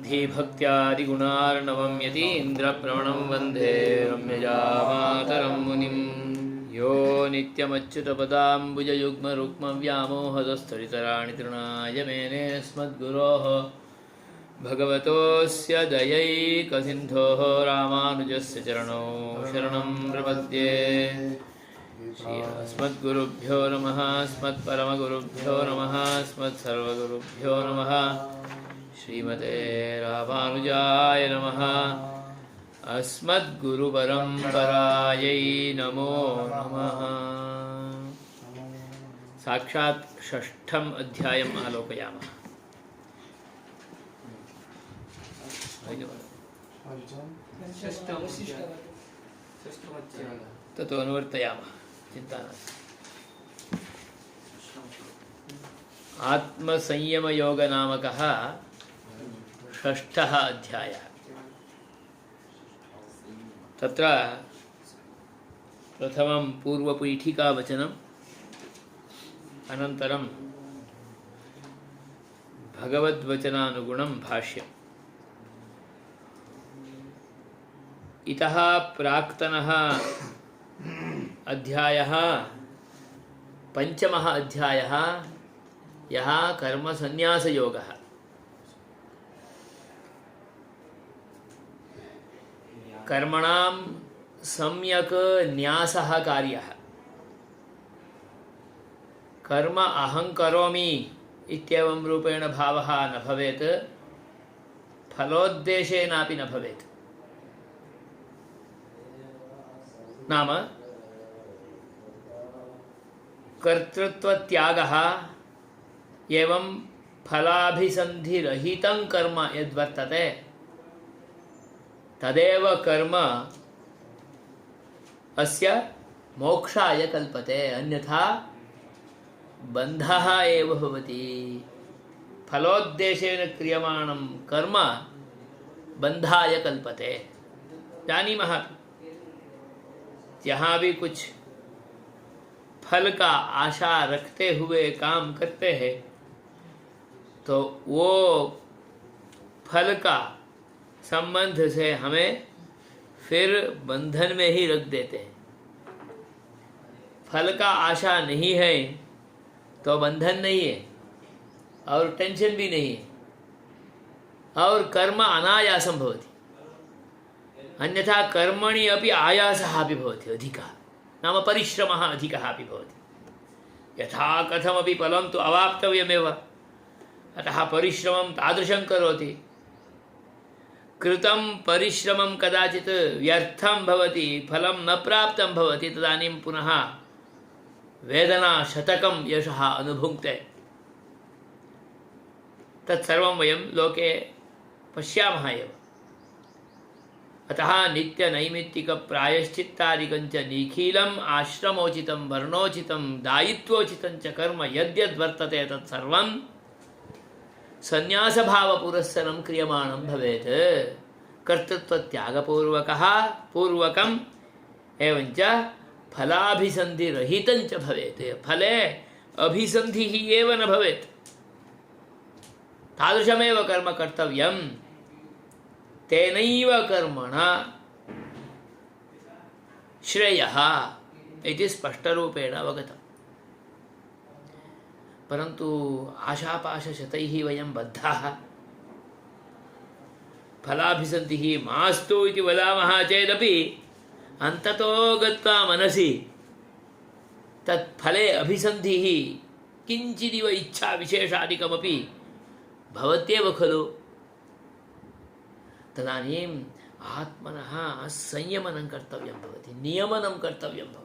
बुद्धिभक्त्यादिगुणार्णवं यतीन्द्रप्रवणं वन्दे रम्यजामातरं मुनिं यो नित्यमच्युतपदाम्बुजयुग्मरुक्मव्यामोहदस्थलितराणि तृणाय मेने अस्मद्गुरोः भगवतोऽस्य दयैकसिन्धोः रामानुजस्य चरणौ शरणं प्रपद्ये। अस्मद्गुरुभ्यो नमः, अस्मत्परमगुरुभ्यो नमः, अस्मत्सर्वगुरुभ्यो नमः। श्रीमते रामानुजाय नमः। अस्मद्गुरुपरम्परायै नमो नमः। साक्षात् षष्ठम् अध्यायम् आलोकयामः। ततो अनुवर्तयामः, चिन्ता नास्ति। आत्मसंयमयोगनामकः षष्ठः अध्यायः। तत्र प्रथमं पूर्वपीठिकावचनम्, अनन्तरं भगवद्वचनानुगुणं भाष्यम्। इतः प्राक्तनः अध्यायः पञ्चमः अध्यायः, यः कर्मसन्न्यासयोगः। कर्मणां सम्यक् न्यासः कार्यः। कर्म अहं करोमि इत्येवं रूपेण भावः न भवेत्, फलोद्देशेनापि न भवेत्। नाम कर्तृत्वत्यागः एवं फलाभिसन्धिरहितं कर्म यद्वर्तते तदेव कर्म अस्य मोक्षाय कल्पते, अन्यथा बन्धः एव भवति। फलोद्देशेन क्रियमाणं कर्म बन्धाय कल्पते, जानीमः। यहाँ भी कुछ फल का आशा रखते हुए काम करते हैं तो वो फल का संबंध से हमें फिर बंधन में ही रख देते हैं। फल का आशा नहीं है तो बंधन नहीं है और टेंशन भी नहीं है, और कर्म अनायासं भवति। अन्यथा कर्मणि अपि आयासः अपि भवति अधिकः, नाम परिश्रमः अधिकः अपि भवति। यथा कथमपि फलं तु अवाप्तव्यमेव, अतः परिश्रमं तादृशं करोति। कृतं परिश्रमं कदाचित् व्यर्थं भवति, फलं न प्राप्तं भवति, तदानीं पुनः वेदनाशतकं यशः अनुभुङ्क्ते। तत्सर्वं वयं लोके पश्यामः एव। अतः नित्यनैमित्तिकप्रायश्चित्तादिकं च निखिलम् आश्रमोचितं वर्णोचितं दायित्वोचितं च कर्म यद्यद्वर्तते तत्सर्वं संन्यासभावपुरस्सरं क्रियमाणं भवेत्। कर्तृत्वत्यागपूर्वकम् एवञ्च फलाभिसन्धिरहितं च भवेत्। फले अभिसन्धिः एव न भवेत्, तादृशमेव कर्म कर्तव्यम्। तेनैव कर्मणा श्रेयः इति स्पष्टरूपेण अवगतम्। परन्तु आशापाशशतैः वयं बद्धाः। फलाभिसन्धिः मास्तु इति वदामः चेदपि अन्ततो गत्वा मनसि तत् फले अभिसन्धिः किञ्चिदिव इच्छाविशेषादिकमपि भवत्येव खलु। तदानीम् आत्मनः संयमनं कर्तव्यं भवति, नियमनं कर्तव्यं भवति।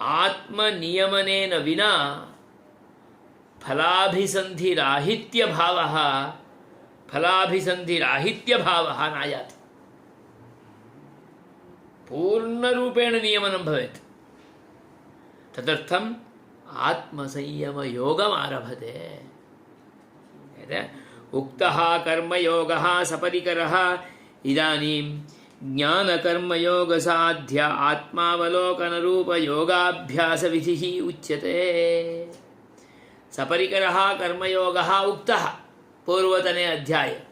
आत्मनियमनेन विना फलाभिसन्धिराहित्यभावः नायाति। पूर्णरूपेण नियमनं भवेत्। तदर्थम् आत्मसंयमयोगमारभते। उक्तः कर्मयोगः सपरिकरः इदानीं ज्ञानकर्मयोगसाध्य आत्मावलोकनरूपयोगाभ्यासविधिः उच्यते। सपरिकरः कर्मयोगः उक्तः, पूर्वतने अध्याये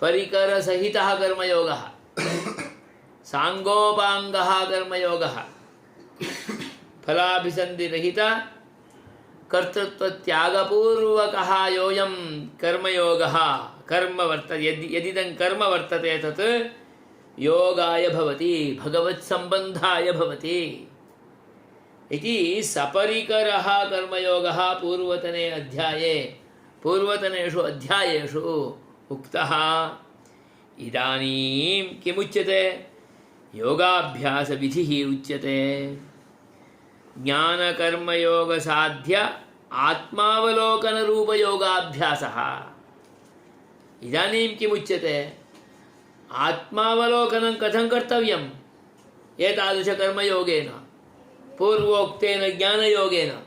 परिकरसहितः कर्मयोगः, सांगोपांगः कर्मयोगः, फलाभिसन्धिरहित कर्तृत्वत्यागपूर्वकः योऽयं कर्मयोगः कर्म वर्तते यदिदं कर्म वर्तते तत् योगाय भवति, भगवत्सम्बन्धाय भवति इति सपरिकरः कर्मयोगः पूर्वतनेषु अध्यायेषु उक्तः। इदानीं किमुच्यते? योगाभ्यासविधिः उच्यते। ज्ञानकर्मयोगसाध्य आत्मावलोकनरूपयोगाभ्यासः। इदानीं किमुच्यते? आत्मावलोकनं कथं कर्तव्यम्? एतादृशकर्मयोगेन, पूर्वोक्तेन ज्ञानयोगेन।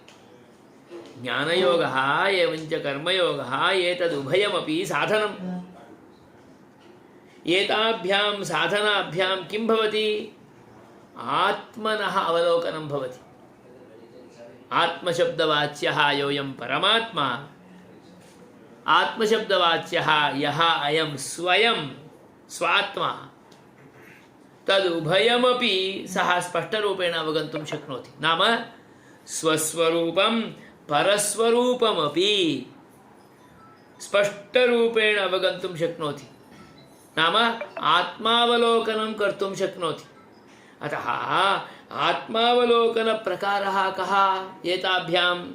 ज्ञानयोगः एवञ्च कर्मयोगः एतदुभयमपि साधनम्। एताभ्यां साधनाभ्यां किं भवति? आत्मनः अवलोकनं भवति। आत्मशब्दवाच्यः योऽयं परमात्मा, आत्मशब्दवाच्यः यः अयं स्वयं स्वात्मा, तदुभयमपि सः स्पष्टरूपेण अवगन्तुं शक्नोति। नाम स्वस्वरूपं परस्वरूपमपि स्पष्टरूपेण अवगन्तुं शक्नोति। नाम आत्मावलोकनं कर्तुं शक्नोति। अतः आत्मावलोकनप्रकारः कः? एताभ्याम्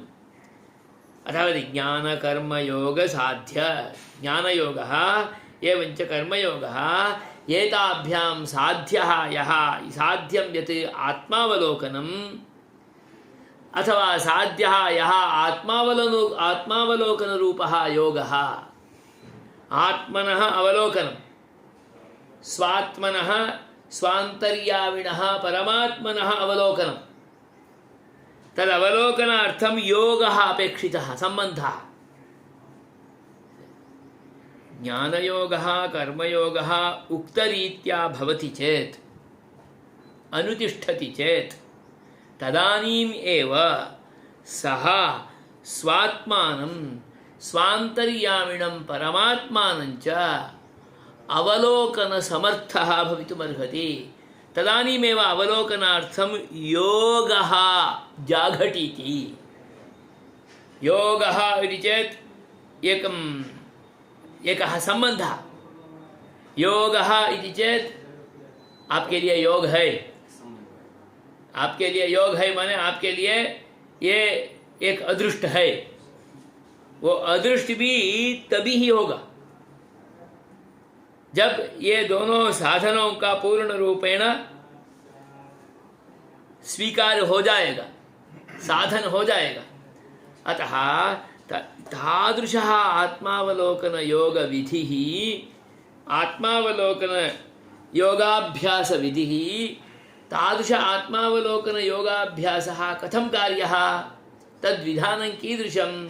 अथवा ज्ञानकर्मयोगसाध्य ज्ञानयोगः एवञ्च कर्मयोगः एताभ्यां साध्यः यः साध्यं यत् आत्मावलोकनम् अथवा साध्यः यः आत्मावलोकनरूपः योगः, आत्मनः अवलोकनं, स्वात्मनः स्वान्तर्यामिणः परमात्मनः अवलोकनं, तदवलोकनार्थं योगः अपेक्षितः, सम्बन्धः। ज्ञानयोगः कर्मयोगः उक्तरीत्या भवति चेत्, अनुतिष्ठति चेत्, तदानीम् एव सः स्वात्मानं स्वान्तर्यामिणं परमात्मानं च अवलोकनसमर्थः भवितुमर्हति। तदानीमेव अवलोकनार्थं योगः जाघटीति। योगः इति चेत् एकः सम्बन्धः। योगः इति चेत् आपके लिए योग है, आपके लिए योग है माने आपके लिए ये एक अदृष्ट है। वो अदृष्ट भी तभी ही होगा जब ये दोनों साधनों का पूर्ण रूपेण स्वीकार हो जाएगा, साधन हो जाएगा। अतः तादृशः आत्मावलोकन योग विधिः, आत्मावलोकन योगाभ्यास विधिः, तादृश आत्मावलोकन योगाभ्यासः कथं कार्यः, तद्विधानं कीदृशं,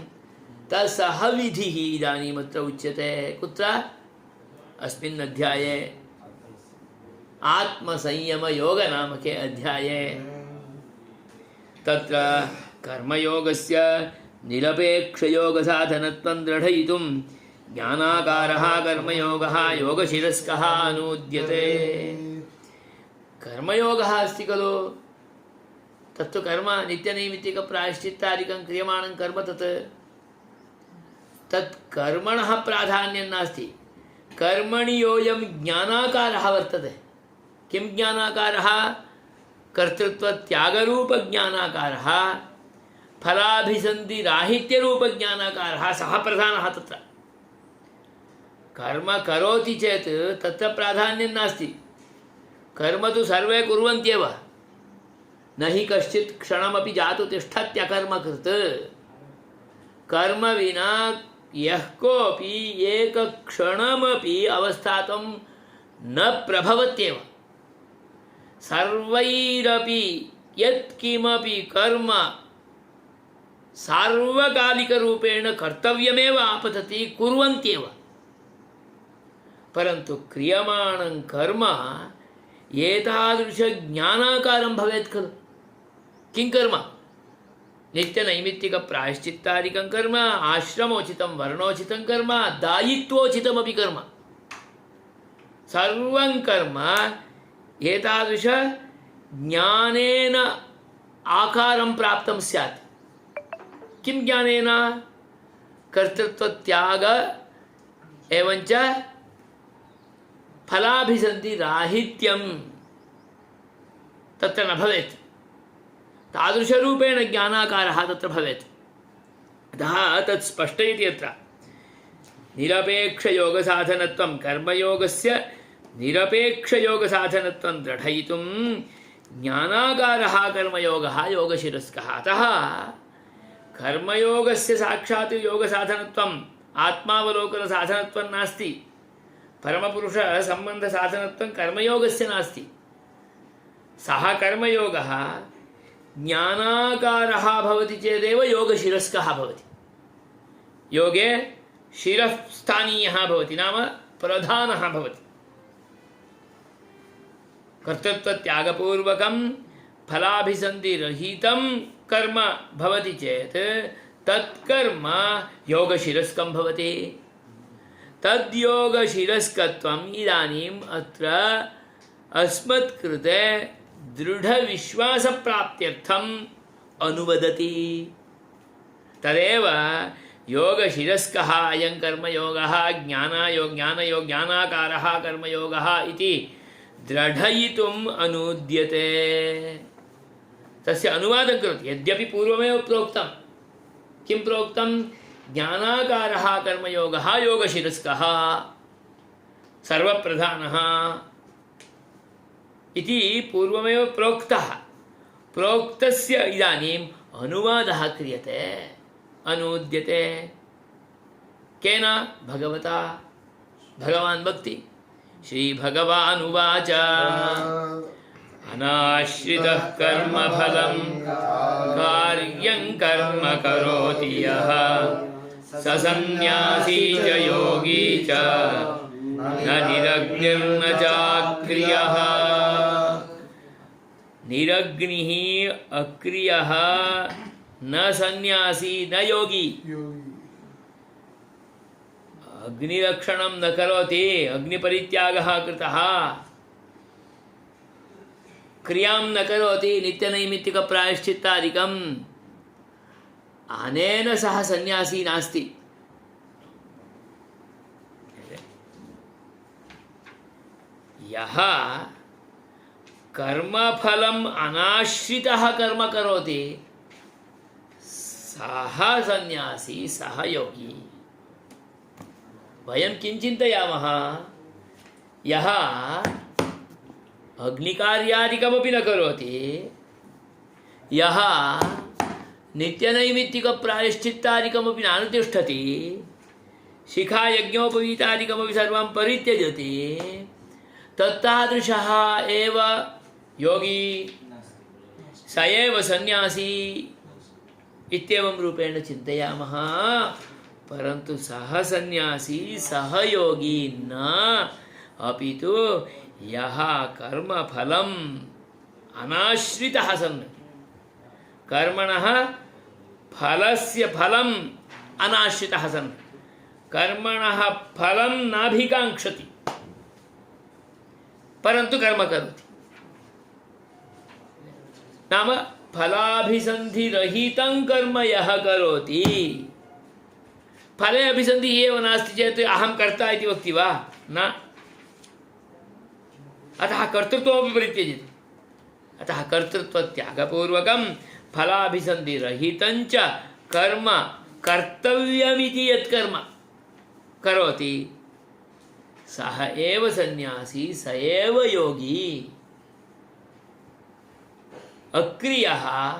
तत्सह विधिः इदानीमत्र उच्यते। कुत्र? अस्मिन् अध्याये आत्मसंयमयोगनामके अध्याये। तत्र कर्मयोगस्य निरपेक्षयोगसाधनत्वं दृढयितुं ज्ञानाकारः कर्मयोगः योगशिरस्कः अनूद्यते। कर्मयोगः अस्ति खलु, तत्तु कर्म नित्यनैमित्तिकप्रायश्चित्तादिकं क्रियमाणं कर्म। तत् कर्मणः प्राधान्यं नास्ति। कर्मणि योऽयं ज्ञानाकारः वर्तते। किं ज्ञानाकारः? कर्तृत्वत्यागरूपज्ञानाकारः, फलाभिसन्धिराहित्यरूपज्ञानाकारः, सः प्रधानः। तत्र कर्म करोति चेत् तत्र प्राधान्यं नास्ति। कर्म तु सर्वे कुर्वन्त्येव, न हि कश्चित् क्षणमपि जातु तिष्ठत्यकर्मकृत्। कर्म विना यः कोऽपि एकक्षणमपि अवस्थातं न प्रभवत्येव। सर्वैरपि यत्किमपि कर्म सार्वकालिकरूपेण कर्तव्यमेव आपतति, कुर्वन्त्येव। परन्तु क्रियमाणं कर्म एतादृशज्ञानाकारं भवेत् खलु। किं कर्म? नित्य नैमित्तिक प्रायश्चित्तादिकं कर्म, आश्रमोचितं वर्णोचितं कर्म, दायित्वोचितमपि कर्म, सर्वं कर्म एतादृश ज्ञानेन आकारं प्राप्तं स्यात्। किं ज्ञानेन? कर्तृत्वत्याग एवञ्च फलाभिसन्धिराहित्यं तत्र न भवेत्। तादृशरूपेण ज्ञानाकारः तत्र भवेत्। अतः तत् स्पष्टयति अत्र निरपेक्षयोगसाधनत्वं, कर्मयोगस्य निरपेक्षयोगसाधनत्वं दृढयितुं ज्ञानाकारः कर्मयोगः योगशिरस्कः। अतः कर्मयोगस्य साक्षात् योगसाधनत्वम्, आत्मावलोकनसाधनत्वं नास्ति। परमपुरुषसम्बन्धसाधनत्वं कर्मयोगस्य नास्ति। सः कर्मयोगः ज्ञानाकारः भवति चेदेव योगशिरस्कः भवति। योगे शिरः स्थानीयः भवति, नाम प्रधानः भवति। कर्तृत्वत्यागपूर्वकं फलाभिसन्धिरहितं कर्म भवति चेत् तत्कर्म योगशिरस्कं भवति। तद्योगशिरस्कत्वम् इदानीम् अत्र अस्मत्कृते दृढविश्वासप्राप्त्यर्थम् अनुवदति। तदेव योगशिरस्कः अयं कर्मयोगः, ज्ञानाकारः कर्मयोगः इति दृढयितुम् अनुद्यते। तस्य अनुवादं करोति। यद्यपि पूर्वमेव प्रोक्तं, किं प्रोक्तं? ज्ञानाकारः कर्मयोगः योगशिरस्कः सर्वप्रधानः इति पूर्वमेव प्रोक्तः। प्रोक्तस्य इदानीम् अनुवादः क्रियते, अनुद्यते। केन? भगवता। भगवान् भक्ति। श्रीभगवानुवाच अनाश्रितः कर्मफलं कार्यं कर्म करोति यः स सन्न्यासी च योगी च न निरग्निर्न चाक्रियः। निरग्निः अक्रियः न सन्न्यासी न योगी। अग्निरक्षणं न करोति, अग्निपरित्यागः कृतः, क्रियां न करोति, नित्यनैमित्तिकप्रायश्चित्तादिकम्, अनेन सह सन्यासी नास्ति। यः कर्मफलम् अनाश्रितः कर्म करोति सः सन्यासी, सः योगी। वयं किं चिन्तयामः? यः अग्निकार्यादिकमपि न करोति, यः नित्यनैमित्तिकप्रायश्चित्तादिकमपि नानुतिष्ठति, शिखायज्ञोपवीतादिकमपि सर्वं परित्यजति, तत्तादृशः एव योगी, स एव सन्यासी इत्येवं रूपेण चिन्तयामः। परन्तु सः सन्यासी, सः योगी न, अपि तु यः कर्मफलम् अनाश्रितः सन्, कर्मणः फलस्य फलम् अनाश्रितः सन्, कर्मणः फलं नाभिकाङ्क्षति, परन्तु कर्म करोति। नाम फलाभिसन्धिरहितं कर्म यः करोति, फले अभिसन्धिः एव नास्ति चेत् अहं कर्ता इति वक्ति वा? न। अतः कर्तृत्वमपि परित्यजति। अतः कर्तृत्वत्यागपूर्वकं फलाभिसन्धिरहितं च कर्म कर्तव्यमिति यत्कर्म करोति सः एव सन्यासी, स एव योगी। अक्रियः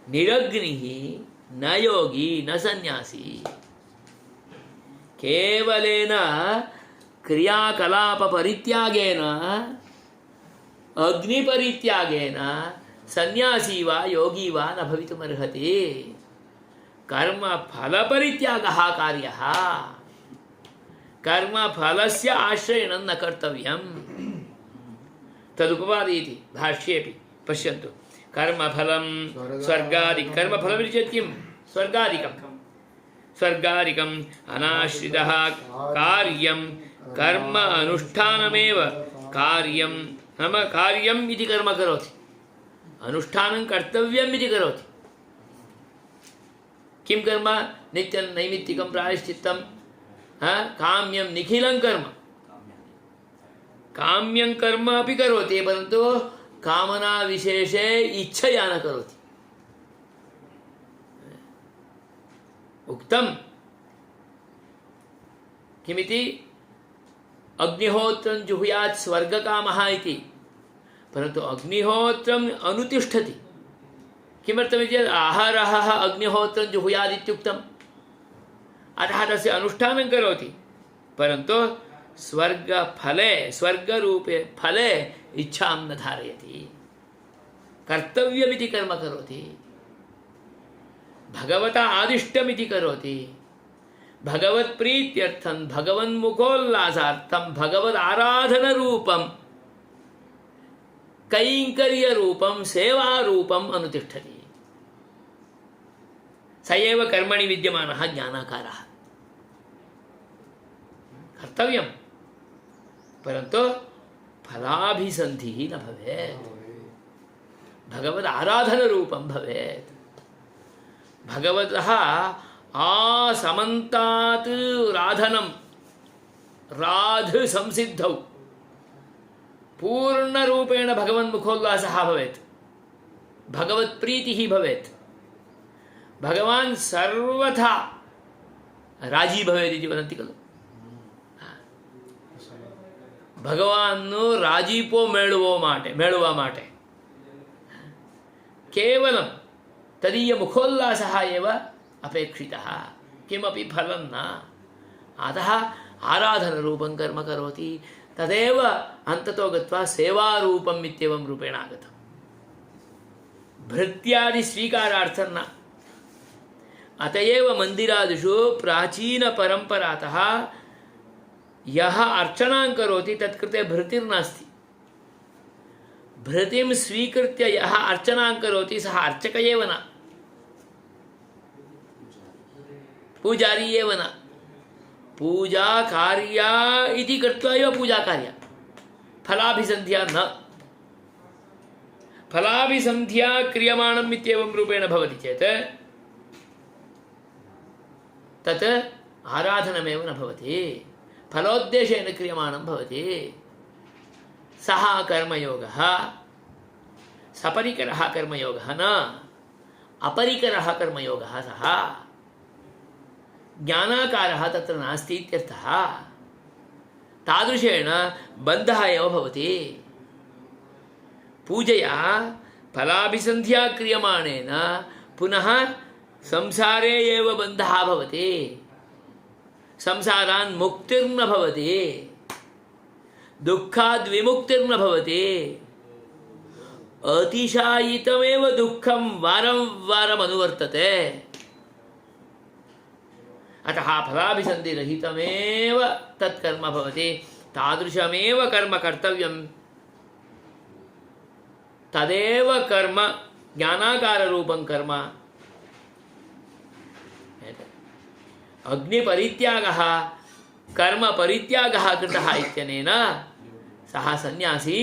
निरग्निः न योगी न सन्यासी। केवलेन क्रियाकलापपरित्यागेन, अग्निपरित्यागेन सन्यासी वा योगी वा न भवितुमर्हति। कर्मफलपरित्यागः कार्यः, कर्मफलस्य आश्रयणं न कर्तव्यम्। तदुपपादयति भाष्येऽपि। पश्यन्तु, कर्मफलं स्वर्गादि कर्मफलम् इति चेत् किं स्वर्गादिकम् अनाश्रितः कार्यं कर्म अनुष्ठानमेव कार्यं नाम कार्यम् इति कर्म करोति अनुष्ठानं कर्तव्यम् इति करोति किं कर्म नित्यं नैमित्तिकं प्रायश्चित्तं काम्यं निखिलं कर्म काम्यं कर्म अपि करोति परन्तु कामना विशेषे इच्छया न करोति उक्तं किमिति अग्निहोत्रं जुहुयात् स्वर्गकामः इति परन्तु अग्निहोत्रम् अनुतिष्ठति किमर्थमिति चेत् आहारः अग्निहोत्रं जुहुयात् इत्युक्तम् अतः तस्य अनुष्ठानं करोति परन्तु स्वर्गफले स्वर्गरूपे फले इच्छां न धारयति कर्तव्यमिति कर्म करोति भगवता आदिष्टमिति करोति भगवत्प्रीत्यर्थं भगवन्मुखोल्लासार्थं भगवदाराधनरूपं कैङ्कर्यरूपं सेवारूपम् अनुतिष्ठति स एव कर्मणि विद्यमानः ज्ञानाकारः कर्तव्यं परन्तु फलाभिसन्धिः न भवेत् भगवदाराधनरूपं भवेत् भगवतः आसमन्तात् राधनं राध संसिद्धौ पूर्णरूपेण भगवन्मुखोल्लासः भवेत् भगवत्प्रीतिः भवेत् भगवान् सर्वथा राजी भवेत् इति वदन्ति खलु भगवान् राजीपो मेळुवा माटे केवलं तदीयमुखोल्लासः एव अपेक्षितः किमपि फलं न अतः आराधनरूपं कर्म करोति तदेव अन्ततो गत्वा सेवारूपम् इत्येवं रूपेण आगतं भृत्यादि स्वीकारार्थं न अत एव मन्दिरादिषु प्राचीनपरम्परातः यः अर्चनां करोति तत्कृते भृतिर्नास्ति भृतिं स्वीकृत्य यः अर्चनां करोति सः अर्चक एव न पूजारी एव न पूजा कार्या इति कृत्वा एव पूजा कार्या फलाभिसन्ध्या न फलाभिसन्ध्या क्रियमाणम् इत्येवं रूपेण भवति चेत् तत् आराधनमेव न भवति फलोद्देशेन क्रियमाणं भवति सः कर्मयोगः सपरिकरः कर्मयोगः न अपरिकरः कर्मयोगः सः ज्ञानाकारः तत्र नास्ति इत्यर्थः तादृशेण बन्धः एव भवति पूजया फलाभिसन्ध्या क्रियमाणेन पुनः संसारे एव बन्धः भवति संसारान् मुक्तिर्न भवति दुःखाद् विमुक्तिर्न भवति अतिशायितमेव दुःखं वारं वारम् अनुवर्तते अतः फलाभिसन्धिरहितमेव तत्कर्म भवति तादृशमेव कर्म कर्तव्यं तदेव कर्म ज्ञानाकाररूपं कर्म अग्निपरित्यागः कर्मपरित्यागः कृतः इत्यनेन सः सन्यासी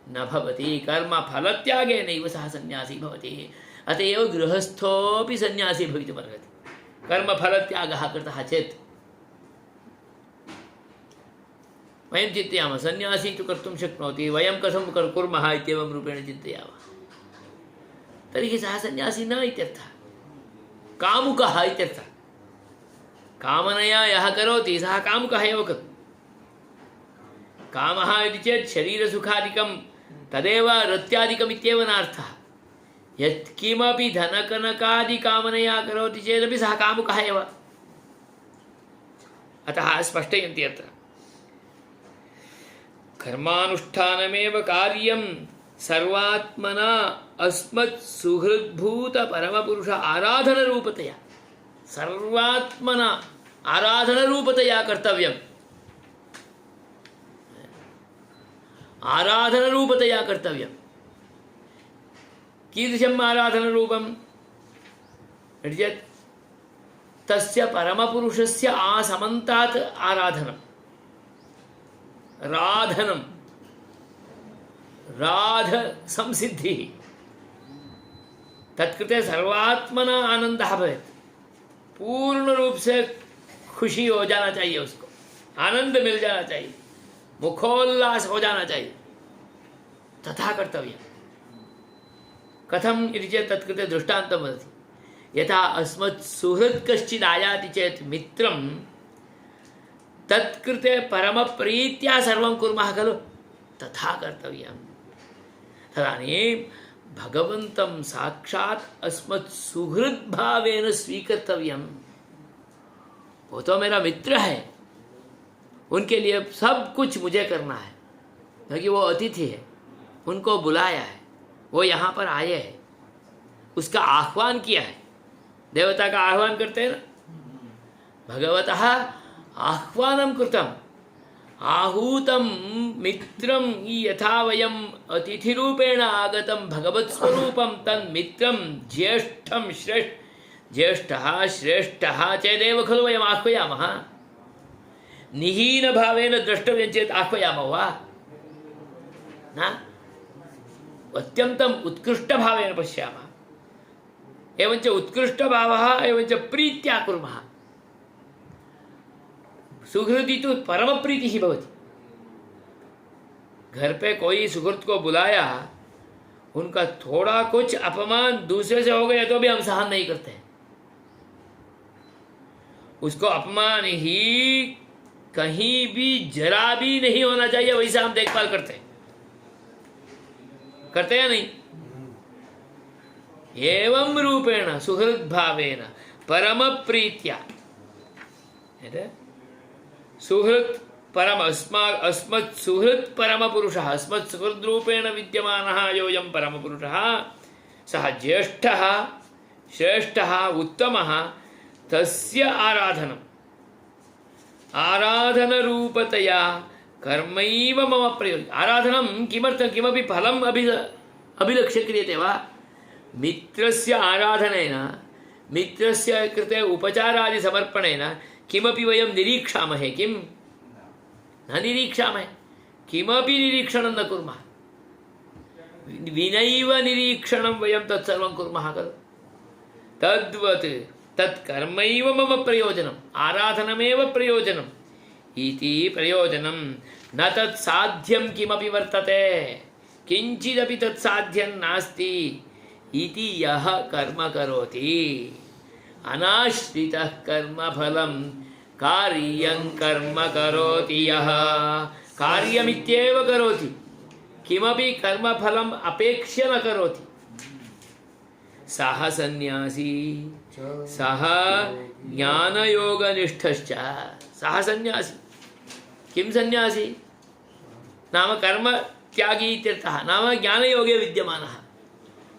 न भवति कर्मफलत्यागेनैव सः सन्यासी भवति अत एव गृहस्थोऽपि सन्यासी भवितुमर्हति कर्मफलत्यागः कृतः चेत् वयं चिन्तयामः सन्यासी तु कर्तुं शक्नोति वयं कथं कुर्मः इत्येवं रूपेण चिन्तयामः तर्हि सः सन्यासी न इत्यर्थः कामुकः इत्यर्थः कामनया यः करोति सः कामुकः एव खलु कामः इति चेत् शरीरसुखादिकं तदेव रत्यादिकम् इत्येव नार्थः यत्किमपि धनकनकादिकामनया करोति चेदपि सः कामुकः एव अतः स्पष्टयन्ति अत्र कर्मानुष्ठानमेव कार्यं सर्वात्मना अस्मत् सुहृद्भूत परमपुरुष आराधनरूपतया सर्वात्मना आराधनरूपतया कर्तव्यम् आराधनरूपतया कर्तव्यम् कीदृशम् आराधनरूपम् इति चेत् तस्य परमपुरुषस्य आसमन्तात् आराधनं राधनं राध संसिद्धिः तत्कृते सर्वात्मना आनंदः भवेत् पूर्ण रूप से खुशी हो जाना चाहिए उसको आनंद मिल जाना चाहिए मुखोल्लास हो जाना चाहिए तथा कर्तव्यम् कथम् इति चेत् तत्कृते दृष्टान्तं वदति यथा अस्मत् सुहृत् कश्चित् आयाति चेत् मित्रं तत्कृते परमप्रीत्या सर्वं कुर्मः खलु तथा कर्तव्यम् तदानीं भगवन्तं साक्षात् अस्मत् सुहृद् भावेन स्वीकर्तव्यम् वो तो मेरा मित्र है उनके लिए सब कुछ मुझे करना है क्योंकि वो अतिथि है उनको बुलाया है वो यहाँ पर आए हैं उसका आह्वान किया है देवता का आह्वान करते हैं ना भगवतः आह्वानं कृतम् आहूतं मित्रं यथा वयम् अतिथिरूपेण आगतं भगवत्स्वरूपं तन्मित्रं ज्येष्ठं ज्येष्ठः श्रेष्ठः चेदेव खलु वयम् आह्वयामः निहीनभावेन द्रष्टव्यं चेत् आह्वयामः वा न अत्यन्तम् उत्कृष्टभावेन पश्यामः एवञ्च उत्कृष्टभावः एवञ्च प्रीत्या कुर्मः सुहृदी तो परम प्रीति ही भवति घर पे कोई सुहृद को बुलाया उनका थोड़ा कुछ अपमान दूसरे से हो गया तो भी हम सहन नहीं करते उसको अपमान ही कहीं भी जरा भी नहीं होना चाहिए वैसा हम देखभाल करते या नहीं एवं रूपेण सुहृद भावेन परम प्रीत्या सुहृत् परम अस्मत् सुहृत् परम पुरुषः अस्मत् सुहृद् रूपेण विद्यमानः योऽयं परम पुरुषः सः ज्येष्ठः श्रेष्ठः उत्तमः तस्य आराधनरूपतया कर्मैव मम प्रयोजनम् आराधनं किमर्थं किमपि फलम् अभिलक्ष्य क्रियते वा मित्रस्य आराधनेन मित्रस्य कृते उपचारादि समर्पणेन किमपि वयं निरीक्षामहे किं न निरीक्षामहे किमपि निरीक्षणं न कुर्मः विनैव निरीक्षणं वयं तत्सर्वं कुर्मः खलु तद्वत् तत्कर्मैव मम प्रयोजनम् आराधनमेव प्रयोजनम् इति प्रयोजनं न तत्साध्यं किमपि वर्तते किञ्चिदपि तत्साध्यं नास्ति इति यः कर्म करोति अनाश्रितः कर्मफलं कार्यं कर्म करोति यः कार्यमित्येव करोति किमपि कर्मफलम् अपेक्ष्य न करोति सः सन्यासी सः ज्ञानयोगनिष्ठश्च सः सन्यासी किं सन्यासी नाम कर्म त्यागी इत्यर्थः नाम ज्ञानयोगे विद्यमानः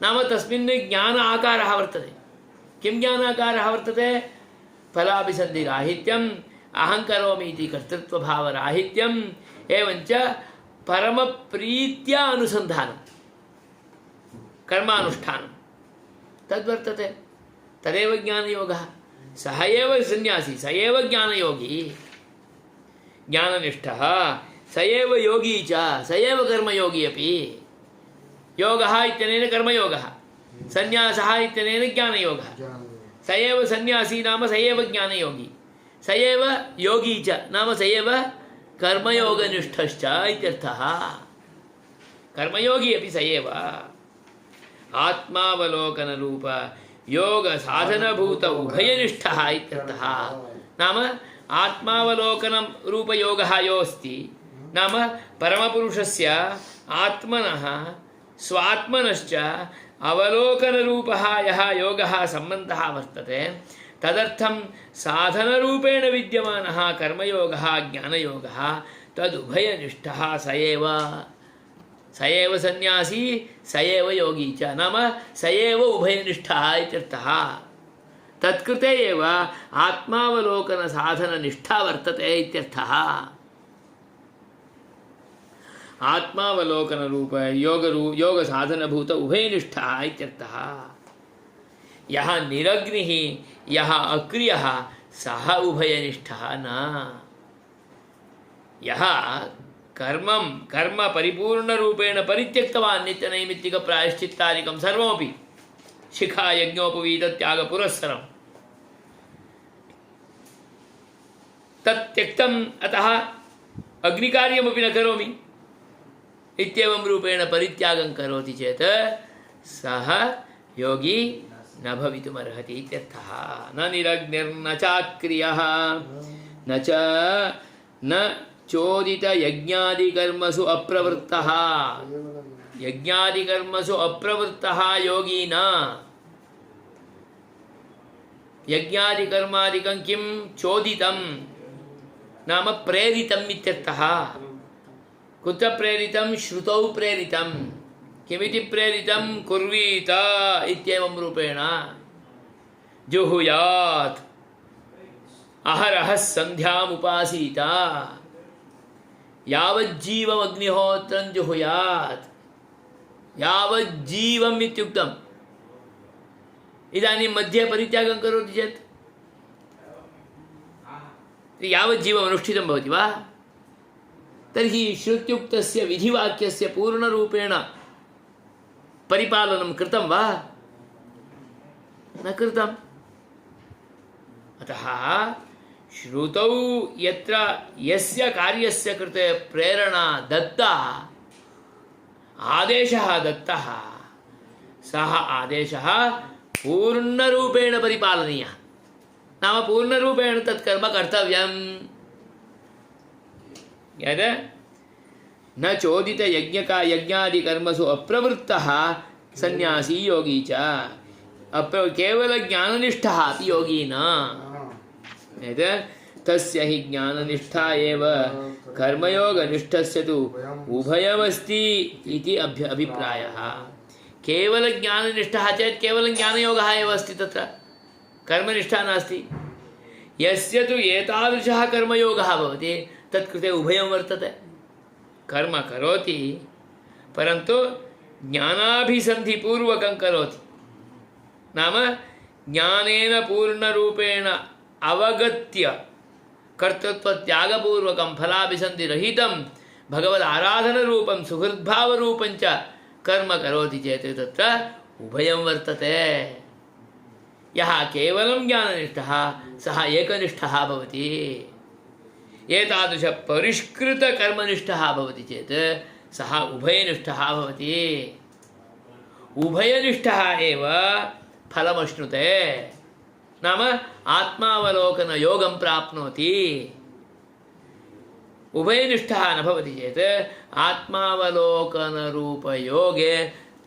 नाम तस्मिन् ज्ञान आकारः वर्तते किं ज्ञानाकारः वर्तते फलाभिसन्धिराहित्यम् अहं करोमि इति कर्तृत्वभावराहित्यम् एवञ्च परमप्रीत्या अनुसन्धानं कर्मानुष्ठानं तद्वर्तते तदेव ज्ञानयोगः सः एव सन्यासी स एव ज्ञानयोगी ज्ञाननिष्ठः स एव योगी च स एव कर्मयोगी अपि योगः इत्यनेन कर्मयोगः सन्यासः इत्यनेन ज्ञानयोगः स एव सन्यासी नाम स एव ज्ञानयोगी स एव योगी च नाम स एव कर्मयोगनिष्ठश्च इत्यर्थः कर्मयोगी अपि स एव आत्मावलोकनरूप योगसाधनभूत उभयनिष्ठः इत्यर्थः नाम आत्मावलोकनं रूपयोगः योऽस्ति नाम परमपुरुषस्य आत्मनः स्वात्मनश्च अवलोकनरूपः यः योगः सम्बन्धः वर्तते तदर्थं साधनरूपेण विद्यमानः कर्मयोगः ज्ञानयोगः तदुभयनिष्ठः स एव सन्यासी स एव योगी च नाम स एव उभयनिष्ठः इत्यर्थः तत्कृते एव आत्मावलोकनसाधननिष्ठा वर्तते इत्यर्थः आत्मावलोकन रूप योग साधन भूत उभयनिष्ठः इत्यर्थः। यः निरग्निः यः अक्रियः सः उभयनिष्ठः न। यः कर्म परिपूर्ण रूपेण परित्यक्तवान् नित्यनैमित्तिक प्रायश्चित्तादिकं सर्वमपि शिखा यज्ञोपवीत त्याग पुरस्सरं तत् त्यक्तम् अतः अग्निकार्यमपि न करोमि इत्येवं रूपेण परित्यागं करोति चेत् सः योगी न भवितुमर्हति इत्यर्थः। न निरग्निर्न चाक्रियः न च न चोदित यज्ञादिकर्मसु अप्रवृत्तः। यज्ञादिकर्मसु अप्रवृत्तः योगी न। यज्ञादिकर्मादिकं किं चोदितं नाम प्रेरितम् इत्यर्थः। कुत्र प्रेरितं? श्रुतौ प्रेरितं। किमिति प्रेरितं? कुर्वीत इत्येवं रूपेण जुहुयात् अहरहः सन्ध्याम् उपासीत यावज्जीवम् अग्निहोत्रं जुहुयात्। यावज्जीवम् इत्युक्तम्। इदानीं मध्ये परित्यागं करोति चेत् यावज्जीवम् अनुष्ठितं भवति वा? तर्हि श्रुत्युक्तस्य विधिवाक्यस्य पूर्णरूपेण परिपालनं कृतं वा? न कृतम्। अतः श्रुतौ यत्र यस्य कार्यस्य कृते प्रेरणा दत्ता, आदेशः दत्तः, सः आदेशः पूर्णरूपेण परिपालनीयः। नाम पूर्णरूपेण तत्कर्म कर्तव्यम्। यद् न चोदित यज्ञादिकर्मसु अप्रवृत्तः सन्यासी योगी च केवल ज्ञाननिष्ठः अपि योगी न। यद् तस्य हि ज्ञाननिष्ठा एव कर्मयोगनिष्ठस्य तु उभयमस्ति इति अभिप्रायः। केवल ज्ञाननिष्ठः चेत् केवलं ज्ञानयोगः एव अस्ति, तत्र कर्मनिष्ठा नास्ति। यस्य तु एतादृशः कर्मयोगः भवति तत्कृते उभयं वर्तते। कर्म करोति परन्तु ज्ञानाभिसन्धिपूर्वकं करोति। नाम ज्ञानेन पूर्णरूपेण अवगत्य कर्तृत्वत्यागपूर्वकं फलाभिसन्धिरहितं भगवदाराधनरूपं सुहृद्भावरूपं च कर्म करोति चेत् तत्र उभयं वर्तते। यः केवलं ज्ञाननिष्ठः सः एकनिष्ठः भवति। एतादृश परिष्कृतकर्मनिष्ठः भवति चेत् सः उभयनिष्ठः भवति। उभयनिष्ठः एव फलमश्नुते, नाम आत्मावलोकनयोगं प्राप्नोति। उभयनिष्ठः न भवति चेत् आत्मावलोकनरूपयोगे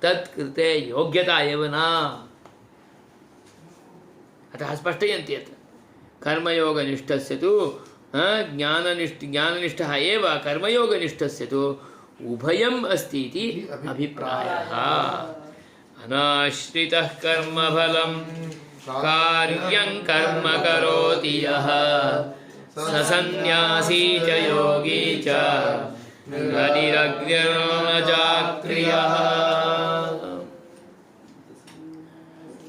तत्कृते योग्यता एव न। अतः स्पष्टयन्ति यत् कर्मयोगनिष्ठस्य तु ज्ञाननिष्ठः एव कर्मयोगनिष्ठस्य तु उभयम् अस्ति इति अभिप्रायः। अनाश्रितः कर्मफलं कार्यं कर्म करोति यः स सन्न्यासी च योगी च न निरग्निर्न चाक्रियः।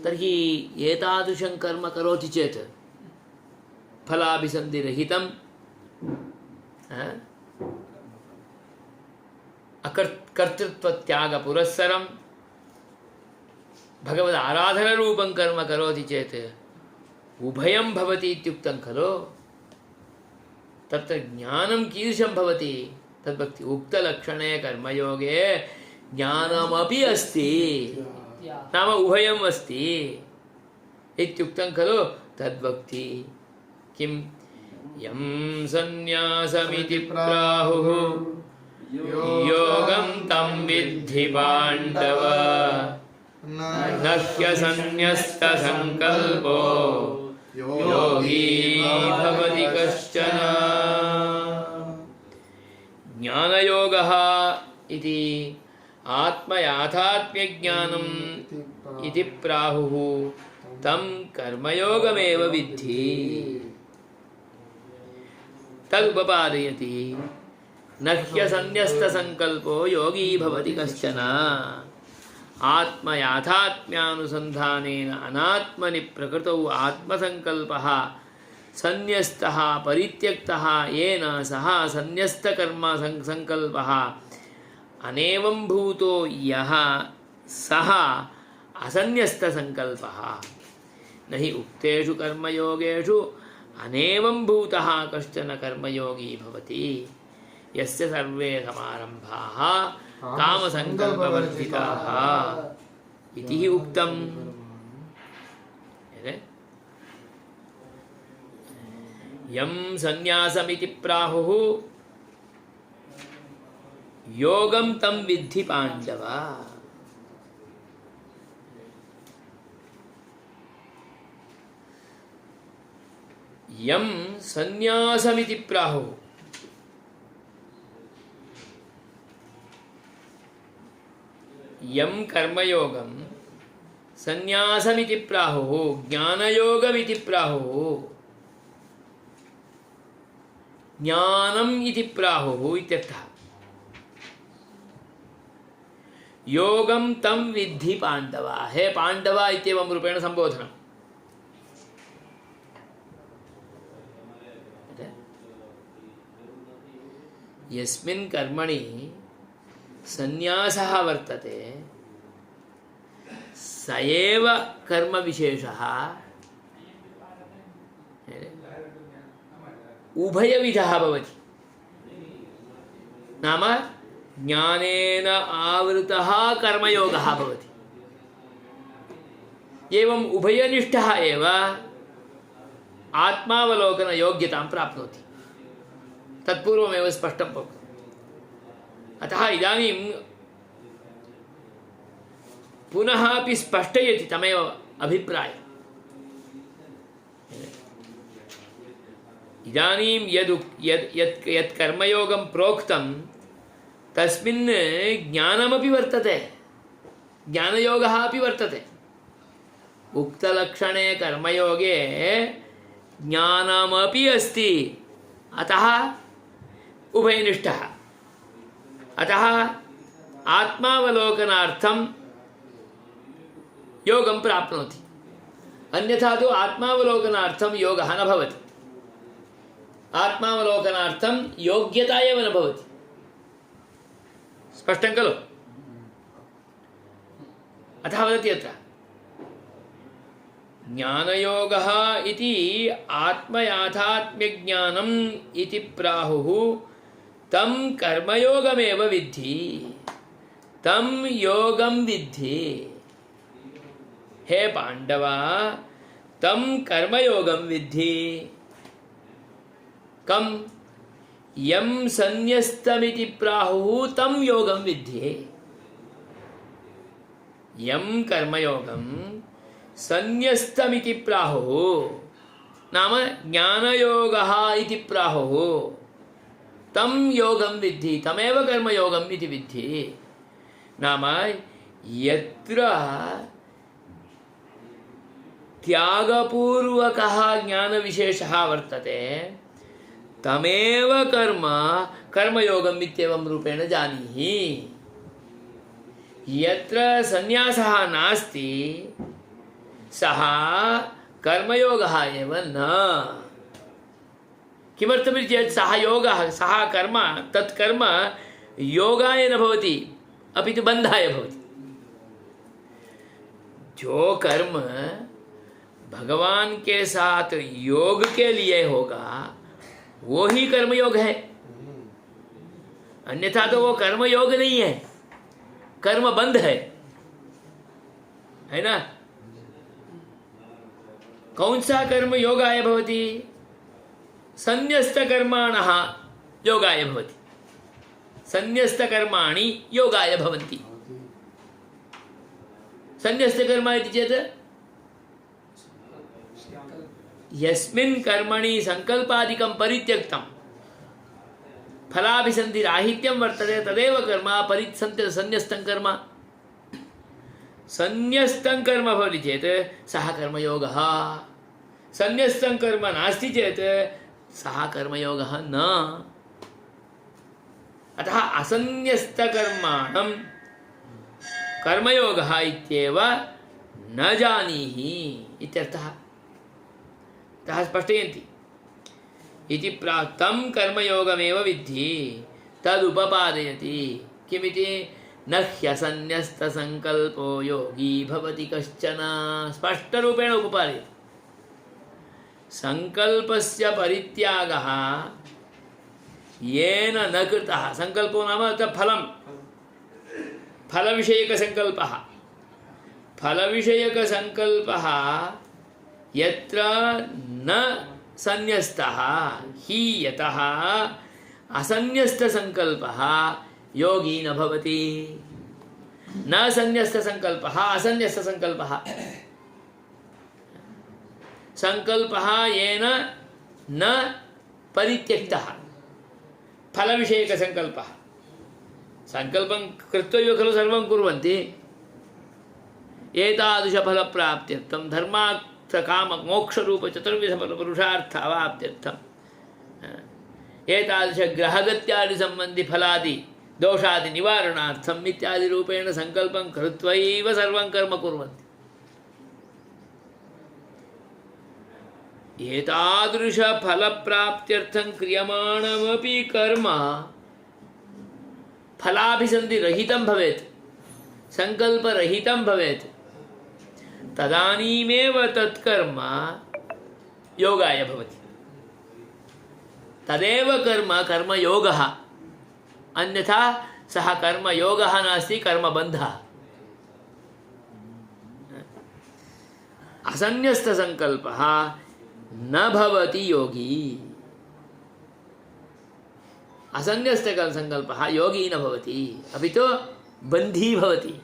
तर्हि एतादृशं कर्म करोति चेत् फलाभिसन्धिरहितं कर्तृत्वत्यागपुरस्सरं भगवद आराधनरूपं कर्म करोति चेत् उभयं भवति इत्युक्तं खलु। तत्र ज्ञानं कीदृशं भवति? तद्भक्ति उक्तलक्षणे कर्मयोगे ज्ञानमपि अस्ति, नाम उभयम् अस्ति इत्युक्तं खलु। तद्भक्ति किं यं सन्न्यासमिति प्राहुः योगं तं विद्धि पाण्डव न ह्यसन्न्यस्तसङ्कल्पो योगी भवति कश्चन। ज्ञानयोगः इति आत्मयाथात्म्यज्ञानम् इति प्राहुः तं कर्मयोगमेव विद्धि। तदुपपादयति न ह्यसन्न्यस्तसङ्कल्पो योगी भवति कश्चन आत्मयाथात्म्यानुसन्धानेन अनात्मनि प्रकृतौ आत्मसङ्कल्पः सन्न्यस्तः परित्यक्तः येन सः सन्न्यस्तकर्म संकल्पः अनेवं भूतो यः सः असन्न्यस्तसङ्कल्पः न हि उक्तेषु कर्मयोगेषु अनेवं भूतः कश्चन कर्मयोगी भवति यस्य सर्वे समारम्भाः कामसङ्कल्पवर्जिताः इति हि उक्तम्। यं सन्न्यासमिति प्राहुः योगं तं विद्धि पाण्डव। यं सन्न्यासमिति प्राहुः यं कर्मयोगं सन्न्यासमिति प्राहुः ज्ञानयोगमिति प्राहुः ज्ञानम् इति प्राहुः इत्यर्थः। योगं तं विद्धि पाण्डव। हे पाण्डव इत्येवं रूपेण सम्बोधनम्। यस्मिन् कर्मणि सन्न्यासः वर्तते स एव कर्मविशेषः उभयविधः भवति। नाम ज्ञानेन आवृतः कर्मयोगः भवति। एवम् उभयनिष्ठः एव आत्मावलोकनयोग्यतां प्राप्नोति। तत्पूर्वमेव स्पष्टं भवति। अतः इदानीं पुनः अपि स्पष्टयति तमेव अभिप्रायम्। इदानीं यत् कर्मयोगं प्रोक्तं तस्मिन् ज्ञानमपि वर्तते, ज्ञानयोगः अपि वर्तते। उक्तलक्षणे कर्मयोगे ज्ञानमपि अस्ति। अतः उभयनिष्ठः। अतः आत्मावलोकनार्थं योगं प्राप्नोति। अन्यथा तु आत्मावलोकनार्थं योगः न भवति। आत्मावलोकनार्थं योग्यता एव न भवति। स्पष्टं खलु? अतः वदति अत्र ज्ञानयोगः इति आत्मयाथात्म्यज्ञानम् इति प्राहुः तं कर्मयोगमेव विद्धि। तं योगं विद्धि। हे पाण्डव, तं कर्मयोगं विद्धि। कं यं सन्न्यस्तमिति प्राहुः तं योगं विद्धि। यं कर्मयोगं सन्न्यस्तमिति प्राहुः नाम ज्ञानयोगः इति प्राहुः तं योगं विद्धि। तमेव कर्मयोगम् इति विद्धि। नाम यत्र त्यागपूर्वकः ज्ञानविशेषः वर्तते तमेव कर्मयोगम् इत्येवं रूपेण जानीहि। यत्र सन्न्यासः नास्ति सः कर्मयोगः एव न। किमर्थमिति चेत् सः योगः, सः कर्म, तत्कर्म योगाय न भवति, अपि तु बन्धाय भवति। जो कर्म भगवान के साथ योग के लिए होगा वो ही कर्मयोग है। अन्यथा तो वो कर्मयोग नहीं है, कर्म बंध है ना। कौन सा कर्म योगाय भवति? सन्न्यस्तकर्माणः योगाय भवति। सन्न्यस्तकर्माणि योगाय भवन्ति। सन्न्यस्तकर्म इति चेत् यस्मिन् कर्मणि संकल्पादिकं परित्यक्तं फलाभिसन्धिराहित्यं वर्तते तदेव कर्म सन्न्यस्तं कर्म। सन्न्यस्तं कर्म भवति चेत् सः कर्मयोगः। सन्न्यस्तं कर्म नास्ति चेत् सः कर्मयोगः न। अतः असन्न्यस्तकर्माणं कर्मयोगः इत्येव न जानीहि इत्यर्थः। अतः स्पष्टयन्ति इति तं कर्मयोगमेव विद्धि तदुपपादयति। किमिति? न ह्यसन्न्यस्तसङ्कल्पो योगी भवति कश्चन। स्पष्टरूपेण उपपादयति। संकल्पस्य परित्यागः येन न कृतः। संकल्पो नाम फलं, फलविषयकसंकल्पः। फलविषयकसंकल्पः यत्र न सन्न्यस्तः हि यतः असन्न्यस्तसंकल्पः योगी न भवति। न सन्न्यस्तसंकल्पः असन्न्यस्तसंकल्पः। संकल्पः येन न परित्यक्तः, फलविषयकसंकल्पः। संकल्पं कृत्वैव खलु सर्वं कुर्वन्ति। एतादृशफलप्राप्त्यर्थं धर्मार्थकाममोक्षरूपचतुर्विधफलपुरुषार्थ अवाप्त्यर्थं एतादृशग्रहगत्यादिसम्बन्धिफलादि दोषादिनिवारणार्थम् इत्यादिरूपेण संकल्पं कृत्वैव सर्वं कर्म कुर्वन्ति। एतादृशफलप्राप्त्यर्थं क्रियमाणमपि कर्म फलाभिसन्धिरहितं भवेत्, संकल्परहितं भवेत्। तदानीमेव तत्कर्म योगाय भवति। तदेव कर्म कर्मयोगः। अन्यथा सः कर्मयोगः नास्ति, कर्मबन्धः। असन्न्यस्तसंकल्पः न भवति योगी। असन्न्यस्तसंकल्पः योगी न भवति, अपि तु बन्धी भवति।